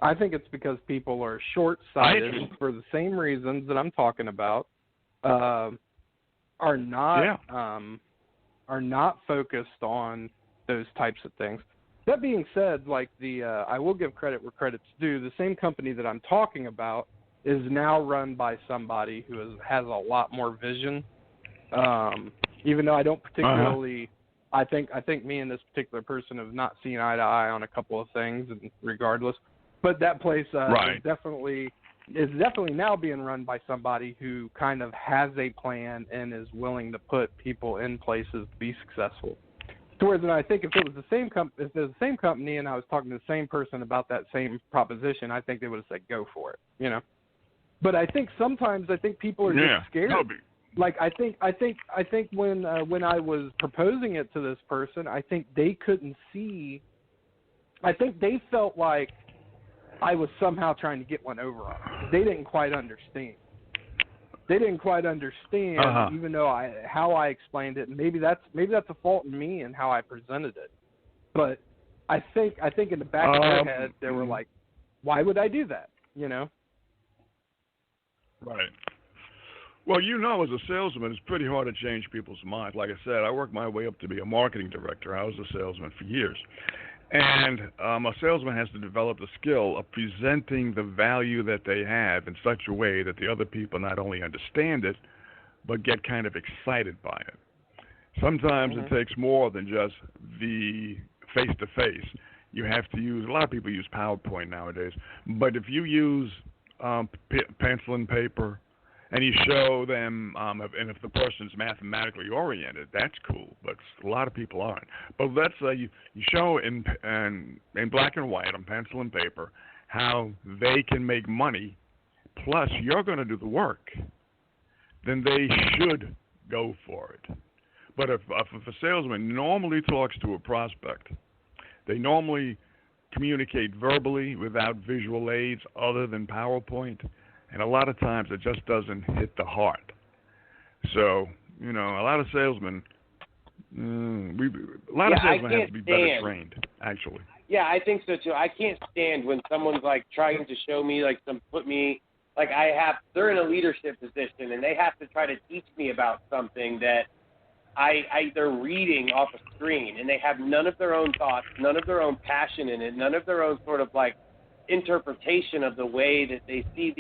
I think it's because people are short-sighted for the same reasons that I'm talking about. Are not focused on those types of things. That being said, like I will give credit where credit's due. The same company that I'm talking about is now run by somebody who has a lot more vision. Even though I don't particularly, I think me and this particular person have not seen eye to eye on a couple of things, and regardless. But that place is definitely now being run by somebody who kind of has a plan and is willing to put people in places to be successful. Whereas I think if it was the same company and I was talking to the same person about that same proposition, I think they would have said go for it, you know. But I think sometimes people are just scared. Like I think when I was proposing it to this person, I think they couldn't see. I think they felt like I was somehow trying to get one over on them. They didn't quite understand. Even though how I explained it, and maybe that's a fault in me and how I presented it. But I think in the back of their head they were like, why would I do that? You know? Right. Well, you know, as a salesman, it's pretty hard to change people's minds. Like I said, I worked my way up to be a marketing director. I was a salesman for years. And a salesman has to develop the skill of presenting the value that they have in such a way that the other people not only understand it, but get kind of excited by it. Sometimes it takes more than just the face-to-face. You have to use, a lot of people use PowerPoint nowadays, but if you use pencil and paper, and you show them, and if the person's mathematically oriented, that's cool, but a lot of people aren't. But let's say you show in black and white on pencil and paper how they can make money, plus you're going to do the work, then they should go for it. But if a salesman normally talks to a prospect, they normally communicate verbally without visual aids other than PowerPoint. And a lot of times it just doesn't hit the heart. So, you know, a lot of salesmen have to be better trained, actually. Yeah, I think so too. I can't stand when someone's like trying to show me they're in a leadership position and they have to try to teach me about something that they're reading off a screen, and they have none of their own thoughts, none of their own passion in it, none of their own sort of like interpretation of the way that they see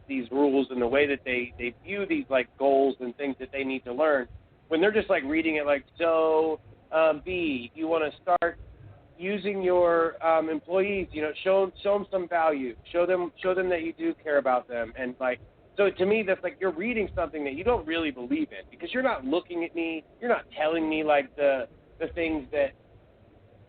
these rules and the way that they view these like goals and things that they need to learn. When they're just like reading it like, so B, you want to start using your employees, show them some value, show them that you do care about them, and like, so to me, that's like you're reading something that you don't really believe in, because you're not looking at me, you're not telling me like the things that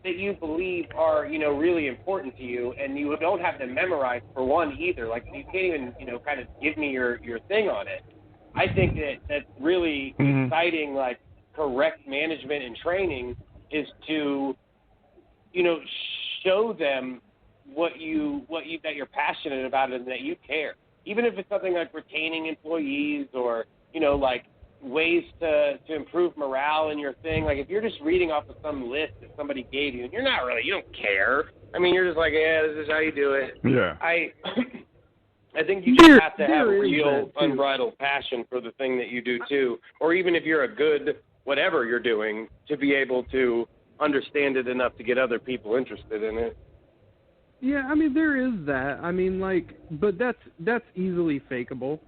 you believe are, really important to you, and you don't have them memorized for one either. Like, you can't even, kind of give me your thing on it. I think that's really exciting, like, correct management and training is to, show them what you that you're passionate about and that you care. Even if it's something like retaining employees or, like ways to improve morale in your thing. Like, if you're just reading off of some list that somebody gave you and you don't care. I mean, you're just like, yeah, this is how you do it. Yeah. I think you just have to have a real unbridled passion for the thing that you do too. Or even if you're a good whatever you're doing, to be able to understand it enough to get other people interested in it. Yeah, I mean, there is that. I mean, like, but that's easily fakeable.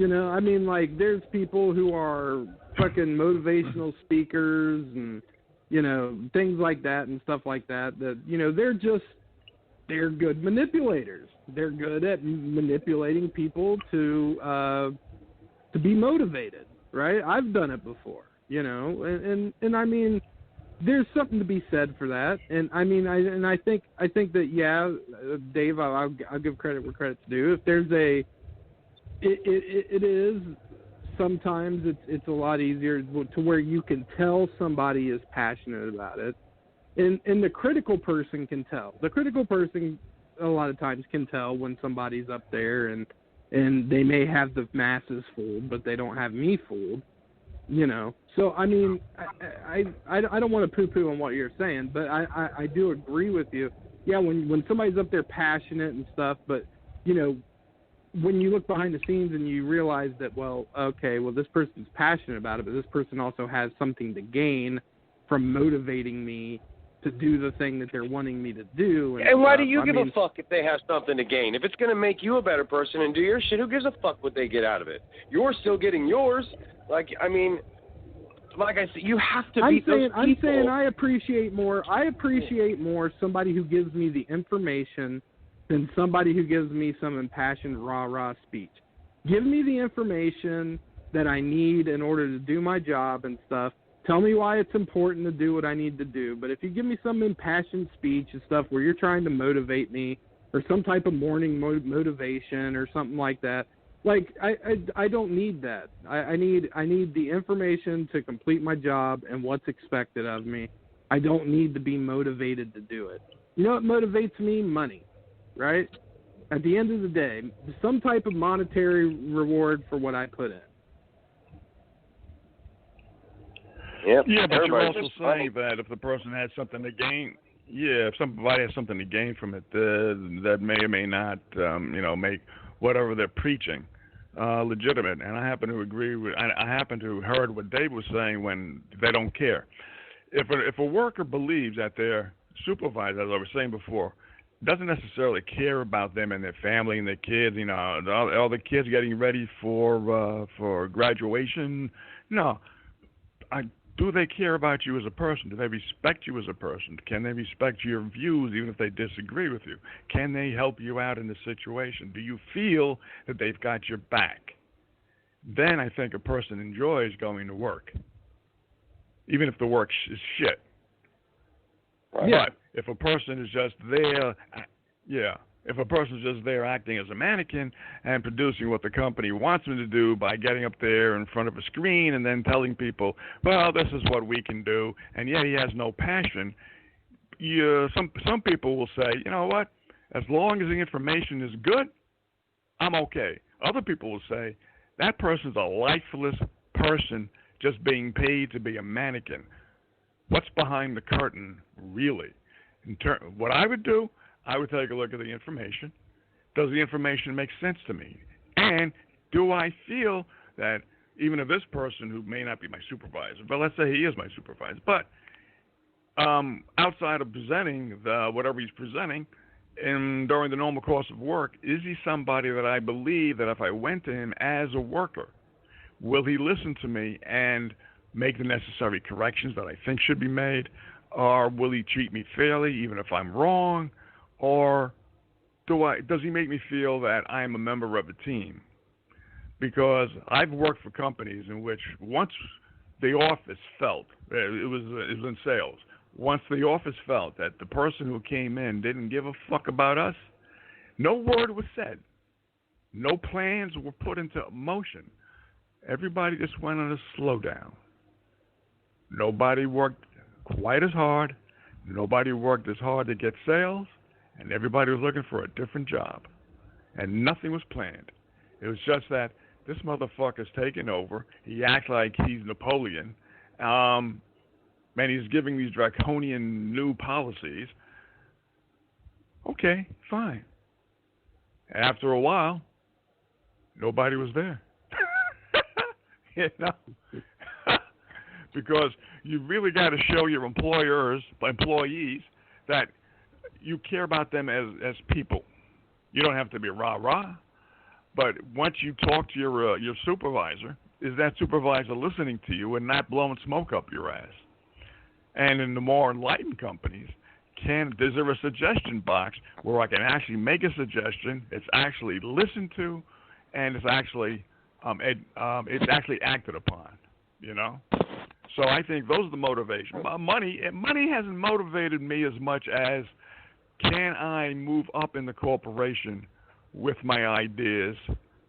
I mean, like, there's people who are fucking motivational speakers and, things like that and stuff like that, they're good manipulators. They're good at manipulating people to be motivated, right? I've done it before, and I mean, there's something to be said for that. And I mean, I think that, yeah, Dave, I'll give credit where credit's due. If there's it is sometimes it's a lot easier to where you can tell somebody is passionate about it, and the critical person can tell. The critical person a lot of times can tell when somebody's up there and they may have the masses fooled, but they don't have me fooled. So I mean, I don't want to poo-poo on what you're saying, but I do agree with you. Yeah, when somebody's up there passionate and stuff, but when you look behind the scenes and you realize that, this person's passionate about it, but this person also has something to gain from motivating me to do the thing that they're wanting me to do. And why do you give a fuck if they have something to gain? If it's going to make you a better person and do your shit, who gives a fuck what they get out of it? You're still getting yours. Like, I mean, like I said, you have to beat those people. I'm saying I appreciate more somebody who gives me the information than somebody who gives me some impassioned rah-rah speech. Give me the information that I need in order to do my job and stuff. Tell me why it's important to do what I need to do. But if you give me some impassioned speech and stuff where you're trying to motivate me or some type of morning motivation or something like that, like, I don't need that. I need the information to complete my job and what's expected of me. I don't need to be motivated to do it. You know what motivates me? Money. Right? At the end of the day, some type of monetary reward for what I put in. Yep. Yeah, but you're also saying that if the person has something to gain, if somebody has something to gain from it, that may or may not, make whatever they're preaching legitimate. And I happen to agree with. I happen to heard what Dave was saying when they don't care. If a worker believes that their supervisor, as I was saying before, doesn't necessarily care about them and their family and their kids, all the kids getting ready for graduation. No, do they care about you as a person? Do they respect you as a person? Can they respect your views even if they disagree with you? Can they help you out in the situation? Do you feel that they've got your back? Then I think a person enjoys going to work, even if the work is shit. Right. But if a person is just there, if a person is just there acting as a mannequin and producing what the company wants them to do by getting up there in front of a screen and then telling people, well, this is what we can do, and yet he has no passion, some people will say, you know what, as long as the information is good, I'm okay. Other people will say, that person's a lifeless person just being paid to be a mannequin. What's behind the curtain, really? What I would do, I would take a look at the information. Does the information make sense to me? And do I feel that even if this person, who may not be my supervisor, but let's say he is my supervisor, but outside of presenting whatever he's presenting, and during the normal course of work, is he somebody that I believe that if I went to him as a worker, will he listen to me and make the necessary corrections that I think should be made? Or will he treat me fairly even if I'm wrong? Or does he make me feel that I am a member of a team? Because I've worked for companies in which once the office felt, it was in sales, once the office felt that the person who came in didn't give a fuck about us, no word was said. No plans were put into motion. Everybody just went on a slowdown. Nobody worked quite as hard. Nobody worked as hard to get sales. And everybody was looking for a different job. And nothing was planned. It was just that this motherfucker's taking over. He acts like he's Napoleon. And he's giving these draconian new policies. Okay, fine. After a while, nobody was there. You know? Because you really got to show your employees that you care about them as people. You don't have to be rah-rah. But once you talk to your supervisor, is that supervisor listening to you and not blowing smoke up your ass? And in the more enlightened companies, is there a suggestion box where I can actually make a suggestion, it's actually listened to, and it's actually acted upon, you know? So I think those are the motivations. Money hasn't motivated me as much as can I move up in the corporation with my ideas?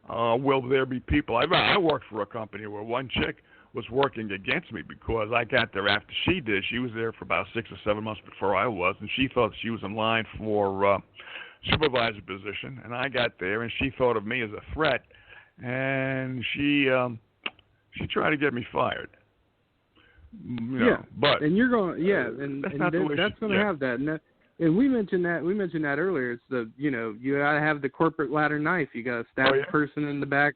Will there be people? I worked for a company where one chick was working against me because I got there after she did. She was there for about 6 or 7 months before I was, and she thought she was in line for supervisor position. And I got there, and she thought of me as a threat, and she tried to get me fired. You know, yeah, but and you're going, and that's going to have that. And we mentioned that earlier. It's you got to have the corporate ladder knife. You got to stab the person in the back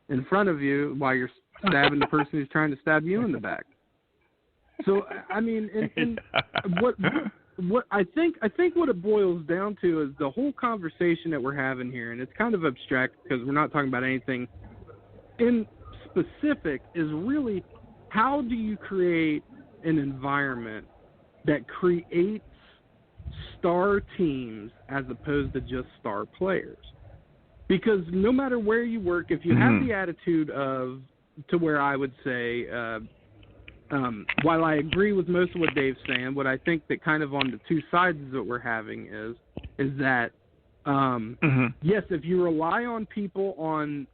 in front of you while you're stabbing the person who's trying to stab you in the back. So I mean, and what I think what it boils down to is the whole conversation that we're having here, and it's kind of abstract because we're not talking about anything in specific. Is really how do you create an environment that creates star teams as opposed to just star players? Because no matter where you work, if you have the attitude of, to where I would say, while I agree with most of what Dave's saying, what I think that kind of on the two sides that we're having is that, yes, if you rely on people on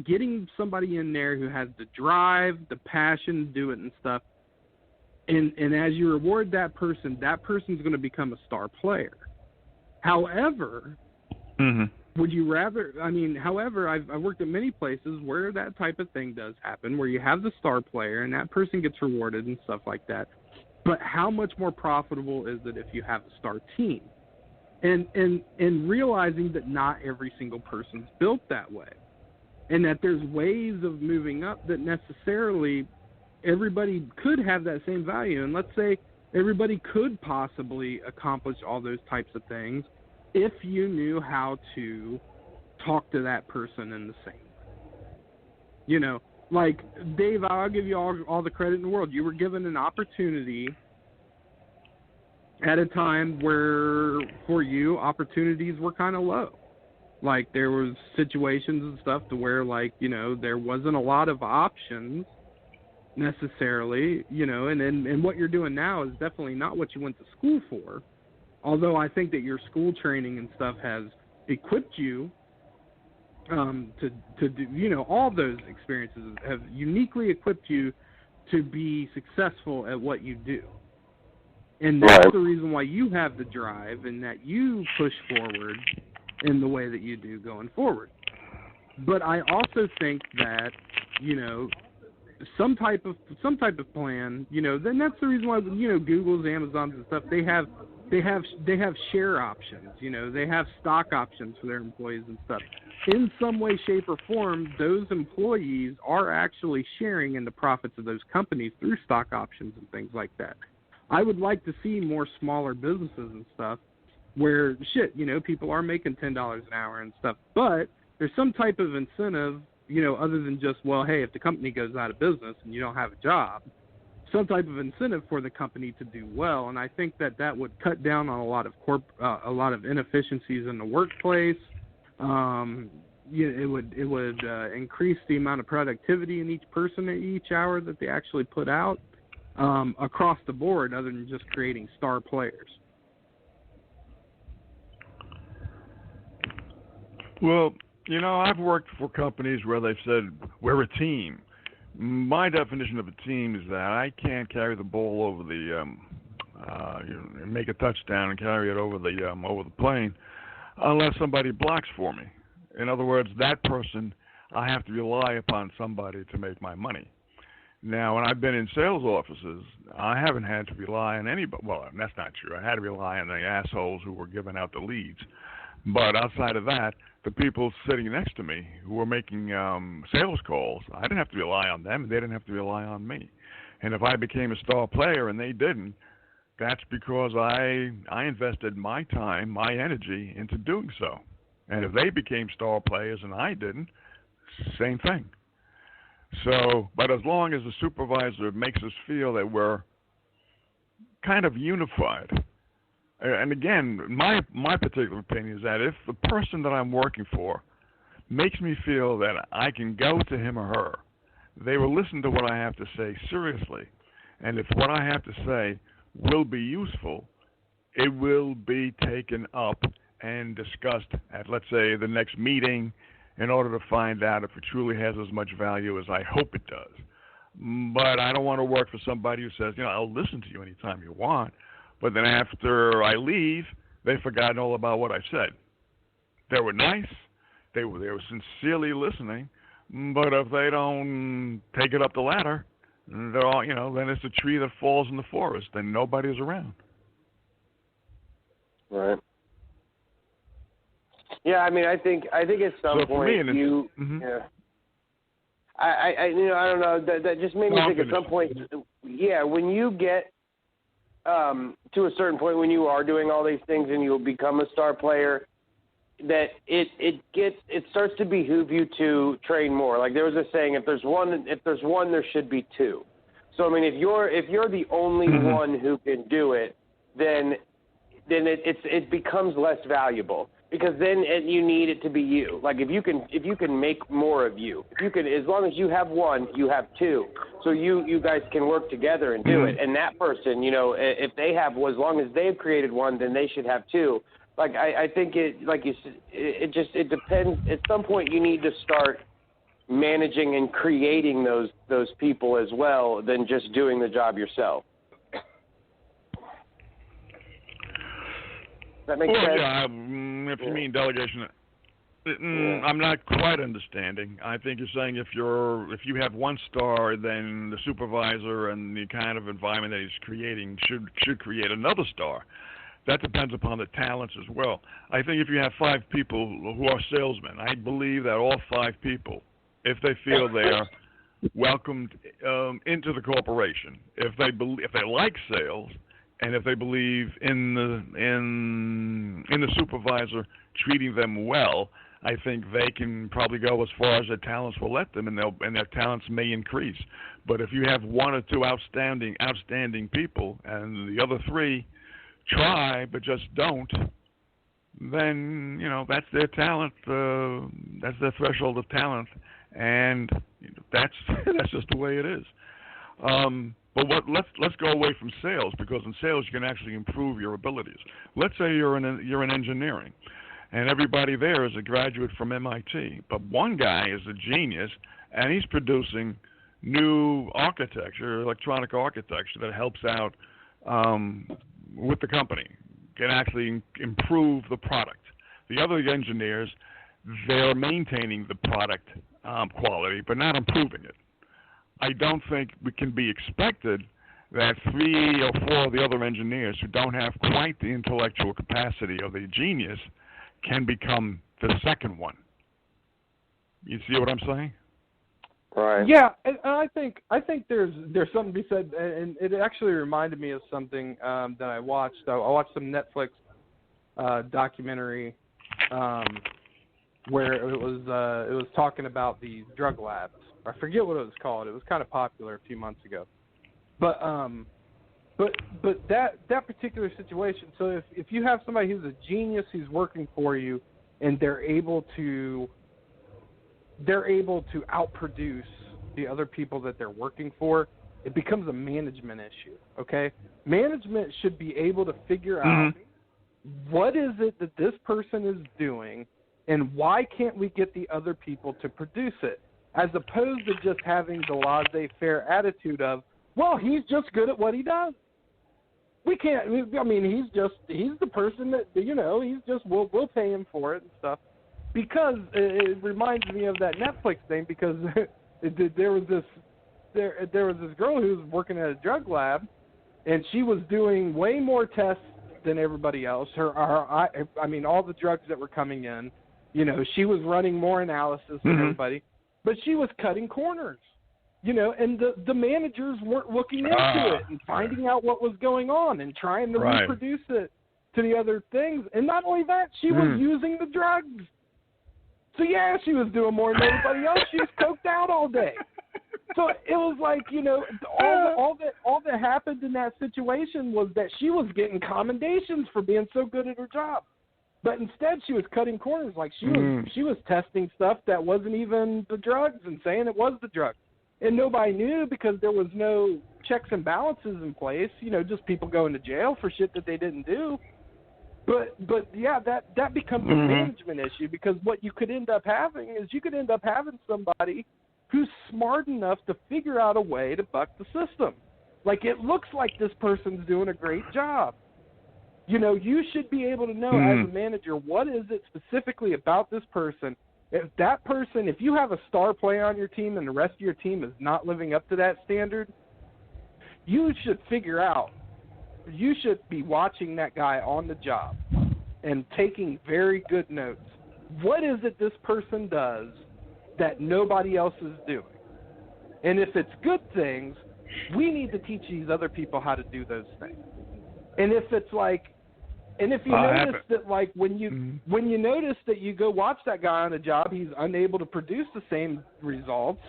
getting somebody in there who has the drive, the passion to do it and stuff, and as you reward that person's going to become a star player. However, would you rather, I've worked at many places where that type of thing does happen, where you have the star player and that person gets rewarded and stuff like that. But how much more profitable is it if you have a star team? And realizing that not every single person's built that way. And that there's ways of moving up that necessarily everybody could have that same value. And let's say everybody could possibly accomplish all those types of things if you knew how to talk to that person in the same way. You know, like, Dave, I'll give you all the credit in the world. You were given an opportunity at a time where, for you, opportunities were kind of low. Like, there was situations and stuff to where, like, you know, there wasn't a lot of options necessarily, you know, and what you're doing now is definitely not what you went to school for. Although I think that your school training and stuff has equipped you to do, you know, all those experiences have uniquely equipped you to be successful at what you do. And that's the reason why you have the drive and that you push forward in the way that you do going forward. But I also think that, you know, some type of plan, you know, then that's the reason why, you know, Google's, Amazon's and stuff, they have share options, you know, they have stock options for their employees and stuff. In some way, shape, or form, those employees are actually sharing in the profits of those companies through stock options and things like that. I would like to see more smaller businesses and stuff where, you know, people are making $10 an hour and stuff, but there's some type of incentive, you know, other than just, well, hey, if the company goes out of business and you don't have a job, some type of incentive for the company to do well, and I think that would cut down on a lot of inefficiencies in the workplace. It would increase the amount of productivity in each person at each hour that they actually put out across the board, other than just creating star players. Well, I've worked for companies where they've said, we're a team. My definition of a team is that I can't carry the ball over make a touchdown and carry it over the plane unless somebody blocks for me. In other words, that person, I have to rely upon somebody to make my money. Now, when I've been in sales offices, I haven't had to rely on anybody. Well, that's not true. I had to rely on the assholes who were giving out the leads. But outside of that, the people sitting next to me who were making sales calls, I didn't have to rely on them, and they didn't have to rely on me. And if I became a star player and they didn't, that's because I invested my time, my energy into doing so. And if they became star players and I didn't, same thing. So, but as long as the supervisor makes us feel that we're kind of unified, and again, my particular opinion is that if the person that I'm working for makes me feel that I can go to him or her, they will listen to what I have to say seriously. And if what I have to say will be useful, it will be taken up and discussed at, let's say, the next meeting in order to find out if it truly has as much value as I hope it does. But I don't want to work for somebody who says, I'll listen to you anytime you want, but then after I leave, they've forgotten all about what I said. They were nice, they were sincerely listening, but if they don't take it up the ladder, they're all, then it's a tree that falls in the forest and nobody's around. Right. Yeah, I mean, I think at some point you, yeah. I don't know. That just made me think at some point. Yeah, when you get to a certain point when you are doing all these things and you'll become a star player, that it starts to behoove you to train more. Like there was a saying, if there's one, there should be two. So I mean, if you're the only one who can do it, then it becomes less valuable. Because then you need it to be you. Like if you can make more of you, as long as you have one, you have two. So you guys can work together and do it. And that person, if they have, as long as they've created one, then they should have two. Like I think it depends. At some point, you need to start managing and creating those people as well than just doing the job yourself. That makes sense? Yeah, if you mean delegation, I'm not quite understanding. I think you're saying if you have one star, then the supervisor and the kind of environment that he's creating should create another star. That depends upon the talents as well. I think if you have 5 people who are salesmen, I believe that all 5 people, if they feel they are welcomed into the corporation, if they like sales, and if they believe in the supervisor treating them well, I think they can probably go as far as their talents will let them, and their talents may increase. But if you have 1 or 2 outstanding people, and the other 3 try but just don't, then that's their talent. That's their threshold of talent, and that's just the way it is. But let's go away from sales, because in sales you can actually improve your abilities. Let's say you're in engineering, and everybody there is a graduate from MIT, but one guy is a genius, and he's producing new architecture, electronic architecture that helps out with the company, can actually improve the product. The other engineers, they're maintaining the product quality, but not improving it. I don't think it can be expected that 3 or 4 of the other engineers who don't have quite the intellectual capacity of the genius can become the second one. You see what I'm saying? Right. Yeah, and I think there's something to be said, and it actually reminded me of something that I watched. I watched some Netflix documentary where it was talking about these drug labs. I forget what it was called. It was kind of popular a few months ago. But that particular situation. So if you have somebody who's a genius who's working for you, and they're able to outproduce the other people that they're working for, it becomes a management issue. Okay, management should be able to figure out what is it that this person is doing, and why can't we get the other people to produce it, as opposed to just having the laissez-faire attitude of, well, he's just good at what he does. We can't. I mean, he's the person that, you know, he's just we'll pay him for it and stuff. Because it reminds me of that Netflix thing. Because there was this girl who was working at a drug lab, and she was doing way more tests than everybody else. I mean, all the drugs that were coming in, you know, she was running more analysis than everybody, but she was cutting corners. You know, and the managers weren't looking into it and finding out what was going on and trying to reproduce it to the other things. And not only that, she was using the drugs. So, yeah, she was doing more than everybody else. She was coked out all day. So it was like, you know, all that happened in that situation was that she was getting commendations for being so good at her job. But instead, she was cutting corners. Like she was testing stuff that wasn't even the drugs and saying it was the drugs. And nobody knew because there was no checks and balances in place, you know, just people going to jail for shit that they didn't do. But yeah, that becomes a management issue, because what you could end up having is somebody who's smart enough to figure out a way to buck the system. Like, it looks like this person's doing a great job. You know, you should be able to know as a manager, what is it specifically about this person. If you have a star player on your team and the rest of your team is not living up to that standard, you should be watching that guy on the job and taking very good notes. What is it this person does that nobody else is doing? And if it's good things, we need to teach these other people how to do those things. And if it's like, and if you notice that, like, when you notice that you go watch that guy on a job, he's unable to produce the same results,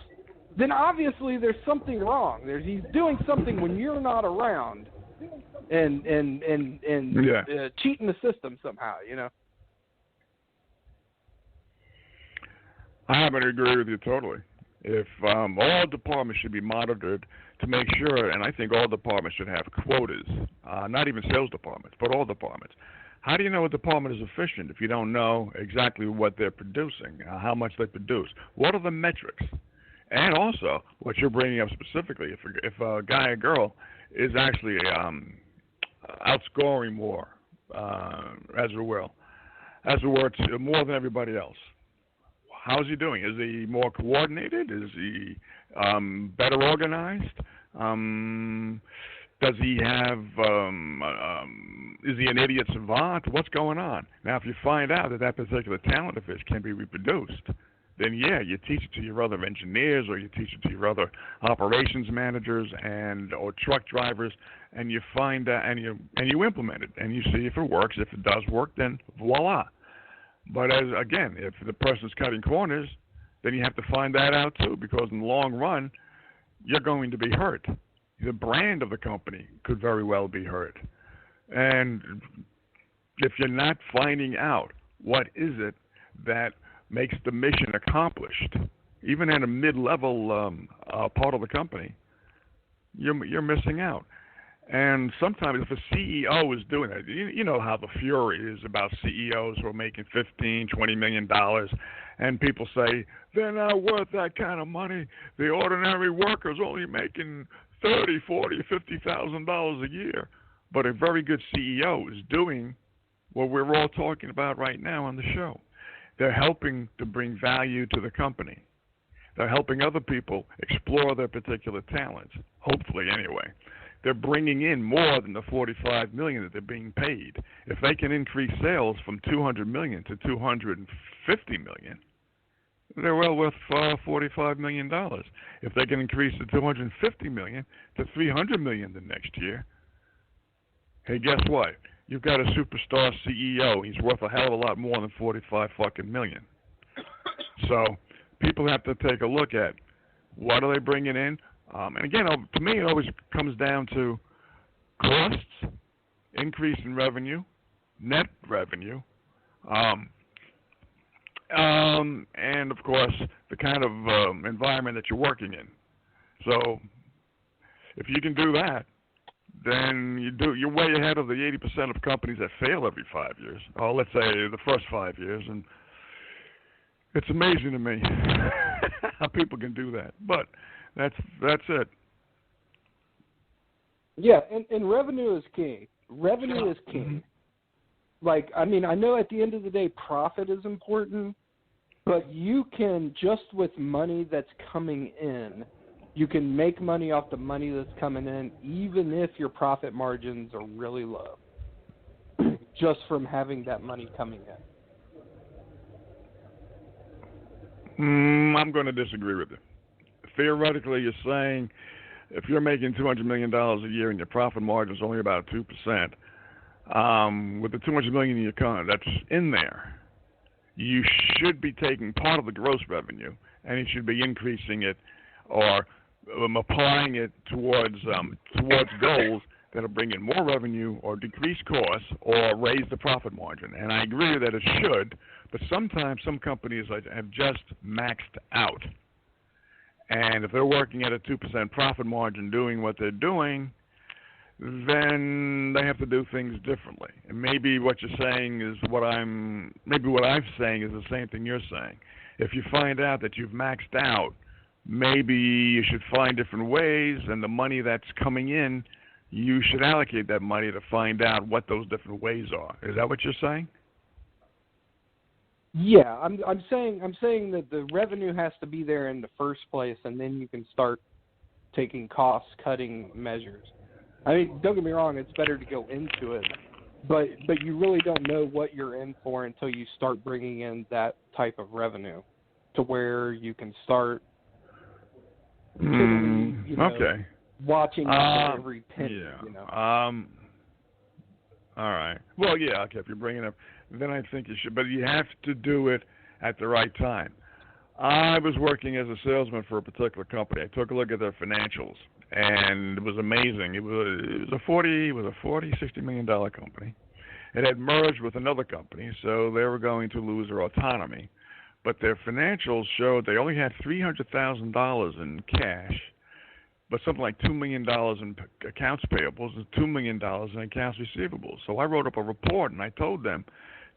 then obviously there's something wrong. He's doing something when you're not around, and cheating the system somehow, you know. I happen to agree with you totally. If all departments should be monitored to make sure, and I think all departments should have quotas, not even sales departments, but all departments. How do you know a department is efficient if you don't know exactly what they're producing, how much they produce? What are the metrics? And also, what you're bringing up specifically, if a guy or girl is actually outscoring more, as it were, more than everybody else. How's he doing? Is he more coordinated? Is he better organized? Does he have? Is he an idiot savant? What's going on? Now, if you find out that particular talent of his can be reproduced, then yeah, you teach it to your other engineers, or you teach it to your other operations managers or truck drivers, and you find and you implement it, and you see if it works. If it does work, then voila. But if the person's cutting corners, then you have to find that out too, because in the long run, you're going to be hurt. The brand of the company could very well be hurt. And if you're not finding out what is it that makes the mission accomplished, even at a mid-level part of the company, you're missing out. And sometimes if a CEO is doing that, you know how the fury is about CEOs who are making $15, $20 million, and people say they're not worth that kind of money. The ordinary worker's only making $30, $40, $50,000 a year. But a very good CEO is doing what we're all talking about right now on the show. They're helping to bring value to the company. They're helping other people explore their particular talents, hopefully anyway. They're bringing in more than the $45 million that they're being paid. If they can increase sales from $200 million to $250 million, they're well worth $45 million. If they can increase the $250 million to $300 million the next year, hey, guess what? You've got a superstar CEO. He's worth a hell of a lot more than $45 fucking million. So people have to take a look at what are they bringing in, And again, to me, it always comes down to costs, increase in revenue, net revenue, and of course the kind of environment that you're working in. So if you can do that, then you're way ahead of the 80% of companies that fail every 5 years. Or let's say the first 5 years, and it's amazing to me how people can do that. But that's it. Yeah, and revenue is king. Revenue is king. Like, I mean, I know at the end of the day, profit is important, but you can, just with money that's coming in, you can make money off the money that's coming in, even if your profit margins are really low, just from having that money coming in. I'm going to disagree with you. Theoretically, you're saying if you're making $200 million a year and your profit margin is only about 2%, with the $200 million in your account that's in there, you should be taking part of the gross revenue and you should be increasing it or applying it towards goals that'll bring in more revenue or decrease costs or raise the profit margin. And I agree that it should, but sometimes some companies have just maxed out. And if they're working at a 2% profit margin doing what they're doing, then they have to do things differently. And maybe what you're saying is what I'm saying is the same thing you're saying. If you find out that you've maxed out, maybe you should find different ways, and the money that's coming in, you should allocate that money to find out what those different ways are. Is that what you're saying? Yeah, I'm saying that the revenue has to be there in the first place, and then you can start taking cost-cutting measures. I mean, don't get me wrong, it's better to go into it, but you really don't know what you're in for until you start bringing in that type of revenue to where you can start okay. watching every penny. Yeah. All right. Well, yeah, okay, if you're bringing up, then I think you should, but you have to do it at the right time. I was working as a salesman for a particular company. I took a look at their financials, and it was amazing. It was a $60 million company. It had merged with another company, so they were going to lose their autonomy. But their financials showed they only had $300,000 in cash, but something like $2 million in accounts payables and $2 million in accounts receivables. So I wrote up a report, and I told them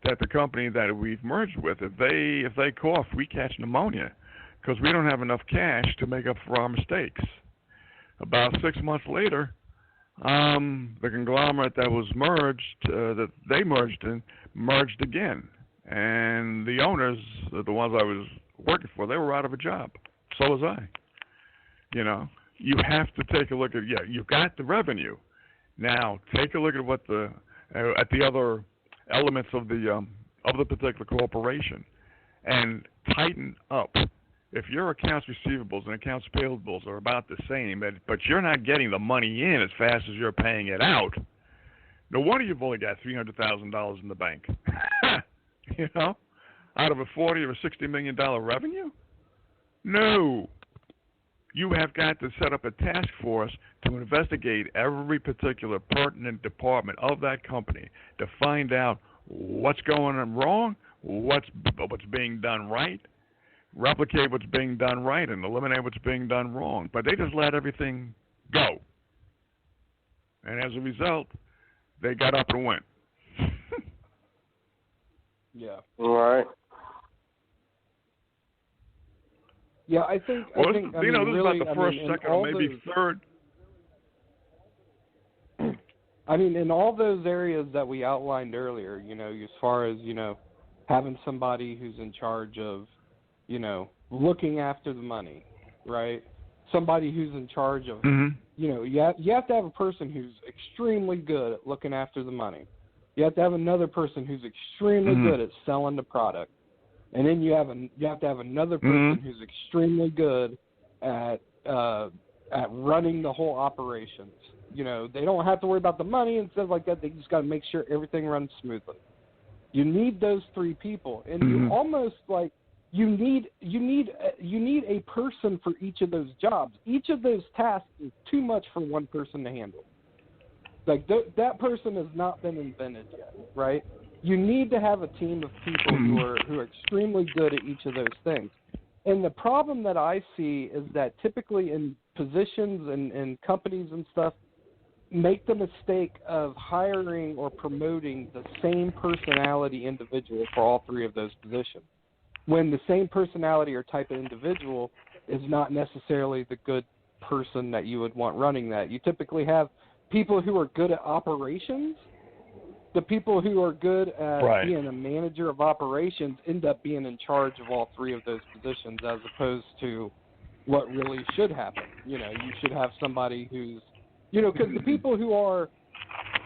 that the company that we've merged with, if they cough, we catch pneumonia because we don't have enough cash to make up for our mistakes. About 6 months later, the conglomerate that was merged, that they merged in, merged again. And the owners, the ones I was working for, they were out of a job. So was I. You know, you have to take a look at, you've got the revenue. Now, take a look at what at the other elements of the particular corporation and tighten up. If your accounts receivables and accounts payables are about the same, but you're not getting the money in as fast as you're paying it out, no wonder you've only got $300,000 in the bank. You know, out of a $40 or $60 million revenue? No. You have got to set up a task force to investigate every particular pertinent department of that company to find out what's going on wrong, what's being done right, replicate what's being done right, and eliminate what's being done wrong. But they just let everything go. And as a result, they got up and went. Yeah. All right. Yeah, I think. Well, I think. this really, is about the first, second, or maybe third. I mean, in all those areas that we outlined earlier, as far as having somebody who's in charge of, looking after the money, right? Somebody who's in charge of, you have to have a person who's extremely good at looking after the money. You have to have another person who's extremely good at selling the product. And then you have to have another person who's extremely good at running the whole operations. They don't have to worry about the money and stuff like that. They just got to make sure everything runs smoothly. You need those three people, and you almost you need a person for each of those jobs. Each of those tasks is too much for one person to handle. Like that person has not been invented yet, right? You need to have a team of people who are extremely good at each of those things. And the problem that I see is that typically in positions and companies and stuff make the mistake of hiring or promoting the same personality individual for all three of those positions, when the same personality or type of individual is not necessarily the good person that you would want running that. You typically have people who are good at operations. The people who are good at being a manager of operations end up being in charge of all three of those positions, as opposed to what really should happen. You should have somebody who's, because the people who are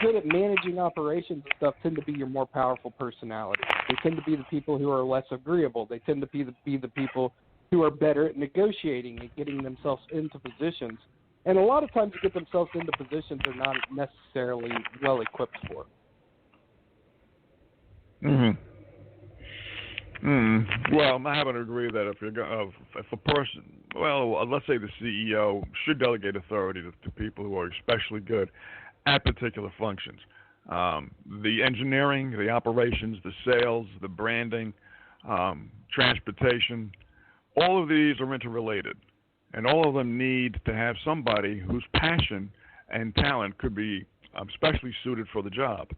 good at managing operations and stuff tend to be your more powerful personalities. They tend to be the people who are less agreeable. They tend to be the people who are better at negotiating and getting themselves into positions. And a lot of times to get themselves into positions they're not necessarily well equipped for. Well, I happen to agree that if a person, let's say the CEO should delegate authority to people who are especially good at particular functions. The engineering, the operations, the sales, the branding, transportation, all of these are interrelated. And all of them need to have somebody whose passion and talent could be especially suited for the job.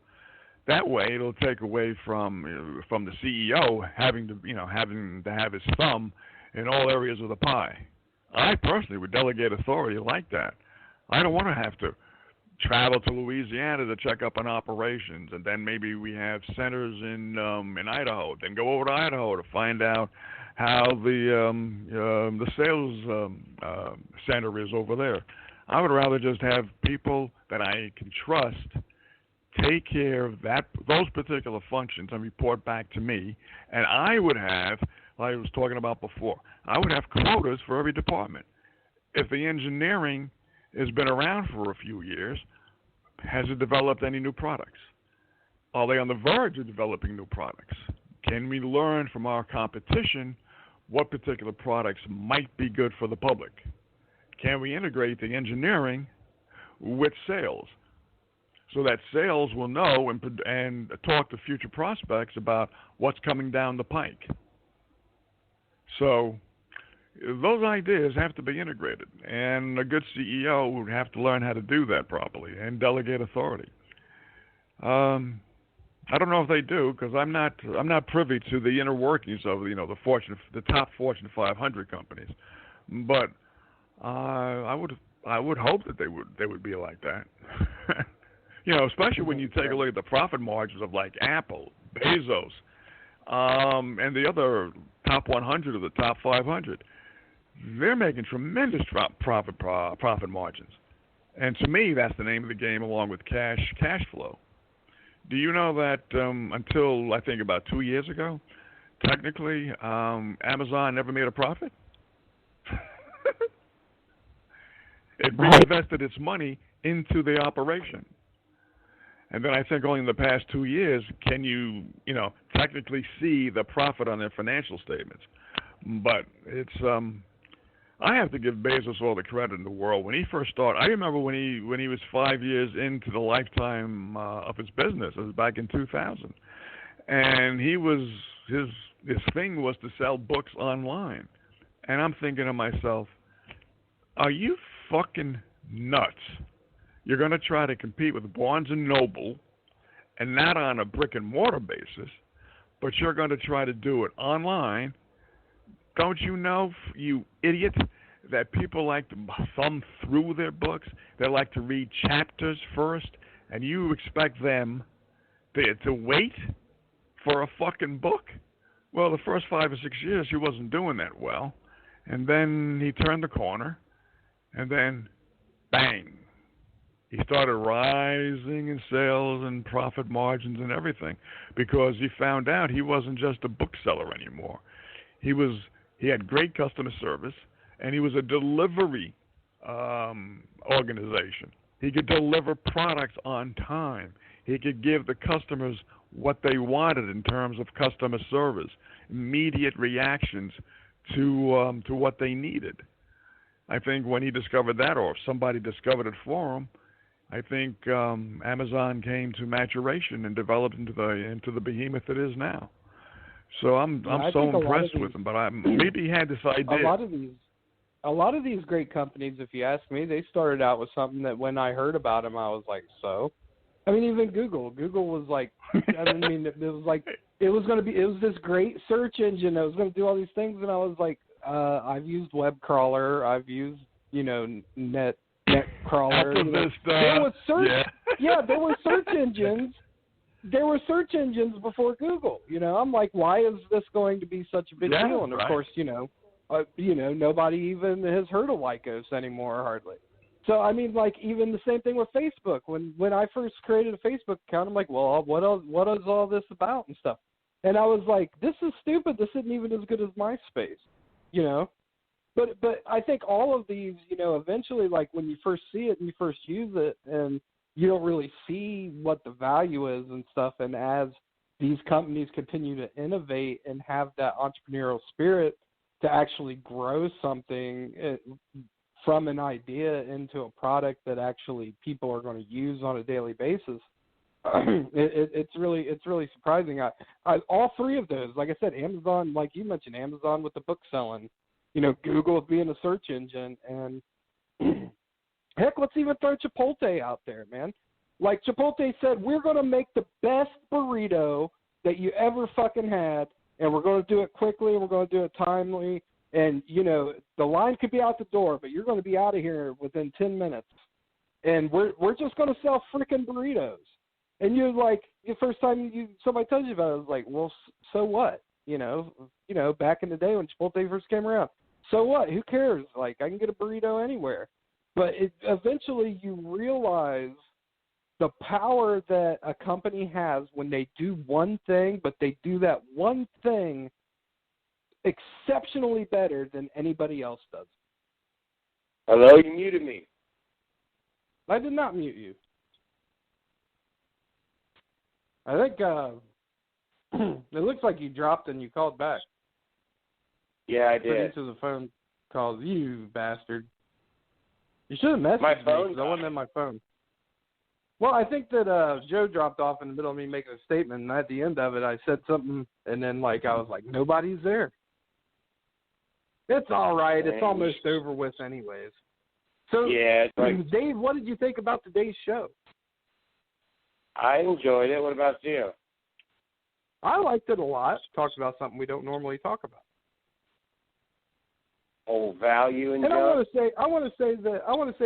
That way, it'll take away from the CEO having to have his thumb in all areas of the pie. I personally would delegate authority like that. I don't want to have to travel to Louisiana to check up on operations, and then maybe we have centers in Idaho. Then go over to Idaho to find out how the sales center is over there. I would rather just have people that I can trust take care of those particular functions and report back to me. And I would have, like I was talking about before, I would have quotas for every department. If the engineering has been around for a few years, has it developed any new products? Are they on the verge of developing new products? Can we learn from our competition what particular products might be good for the public? Can we integrate the engineering with sales so that sales will know and talk to future prospects about what's coming down the pike? So those ideas have to be integrated, and a good CEO would have to learn how to do that properly and delegate authority. I don't know if they do, because I'm not privy to the inner workings of the top Fortune 500 companies, but I would hope that they would be like that. Especially when you take a look at the profit margins of like Apple, Bezos, and the other top 100 of the top 500. They're making tremendous profit margins, and to me, that's the name of the game, along with cash flow. Do you know that until I think about 2 years ago, technically Amazon never made a profit? It reinvested its money into the operation. And then I think only in the past 2 years can you technically see the profit on their financial statements. But it's I have to give Bezos all the credit in the world. When he first started, I remember when he was 5 years into the lifetime of his business. It was back in 2000, and his thing was to sell books online. And I'm thinking to myself, are you fucking nuts? You're going to try to compete with Barnes and Noble, and not on a brick and mortar basis, but you're going to try to do it online. Don't you know, you idiot, that people like to thumb through their books? They like to read chapters first, and you expect them to wait for a fucking book? Well, the first 5 or 6 years, he wasn't doing that well. And then he turned the corner, and then, bang, he started rising in sales and profit margins and everything, because he found out he wasn't just a bookseller anymore. He had great customer service, and he was a delivery organization. He could deliver products on time. He could give the customers what they wanted in terms of customer service. immediate reactions to what they needed. I think when he discovered that, or if somebody discovered it for him, I think Amazon came to maturation and developed into the behemoth it is now. So I'm so impressed with him. But maybe he had this idea. A lot of these great companies, if you ask me, they started out with something that when I heard about them, I was like, so. I mean, even Google. Google was like, I mean, it was like it was this great search engine that was going to do all these things, and I was like, I've used web crawler, I've used net crawler. There was search. Yeah, there were search engines. There were search engines before Google. I'm like, why is this going to be such a big deal? And of course, nobody even has heard of Lycos anymore, hardly. So I mean, like even the same thing with Facebook. When I first created a Facebook account, I'm like, well, what is all this about and stuff? And I was like, this is stupid. This isn't even as good as MySpace, But I think all of these, eventually, like when you first see it and you first use it, and you don't really see what the value is and stuff. And as these companies continue to innovate and have that entrepreneurial spirit to actually grow something from an idea into a product that actually people are going to use on a daily basis, it's really surprising. I all three of those, like I said, Amazon, like you mentioned, Amazon with the book selling, Google being a search engine, and heck, let's even throw Chipotle out there, man. Like Chipotle said, we're going to make the best burrito that you ever fucking had, and we're going to do it quickly, and we're going to do it timely, and, the line could be out the door, but you're going to be out of here within 10 minutes. And we're just going to sell freaking burritos. And you're like, the first time somebody tells you about it, I was like, well, so what? Back in the day when Chipotle first came around. So what? Who cares? Like, I can get a burrito anywhere. But eventually you realize the power that a company has when they do one thing, but they do that one thing exceptionally better than anybody else does. Hello, you muted me. I did not mute you. I think it looks like you dropped and you called back. Yeah, I did. Into the phone calls, you bastard. You should have messaged my me phone because I wasn't on my phone. Well, I think that Joe dropped off in the middle of me making a statement, and at the end of it, I said something, and then I was like, nobody's there. It's all right. It's almost over with anyways. So, yeah, Dave, what did you think about today's show? I enjoyed it. What about you? I liked it a lot. Talked about something we don't normally talk about. Oh, value and I want to say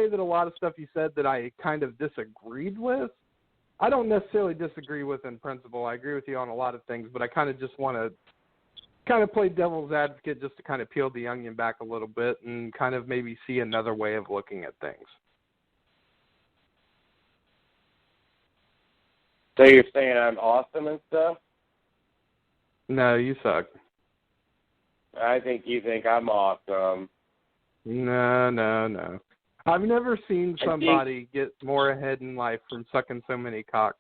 that a lot of stuff you said that I kind of disagreed with. I don't necessarily disagree with in principle. I agree with you on a lot of things, but I kind of just want to kind of play devil's advocate just to kind of peel the onion back a little bit and kind of maybe see another way of looking at things. So you're saying I'm awesome and stuff? No, you suck. I think you think I'm awesome. No. I've never seen somebody get more ahead in life from sucking so many cocks.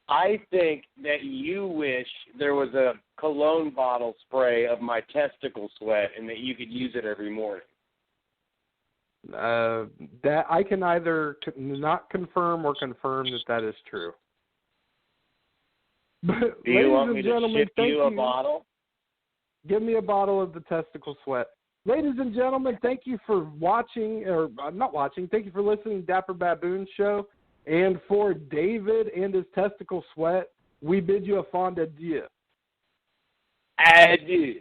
I think that you wish there was a cologne bottle spray of my testicle sweat and that you could use it every morning. That I can either not confirm or confirm that is true. But, do you want me to ship you a bottle? Give me a bottle of the testicle sweat. Ladies and gentlemen, thank you for watching, or not watching, thank you for listening to Dapper Baboon Show. And for David and his testicle sweat, we bid you a fond adieu. Adieu.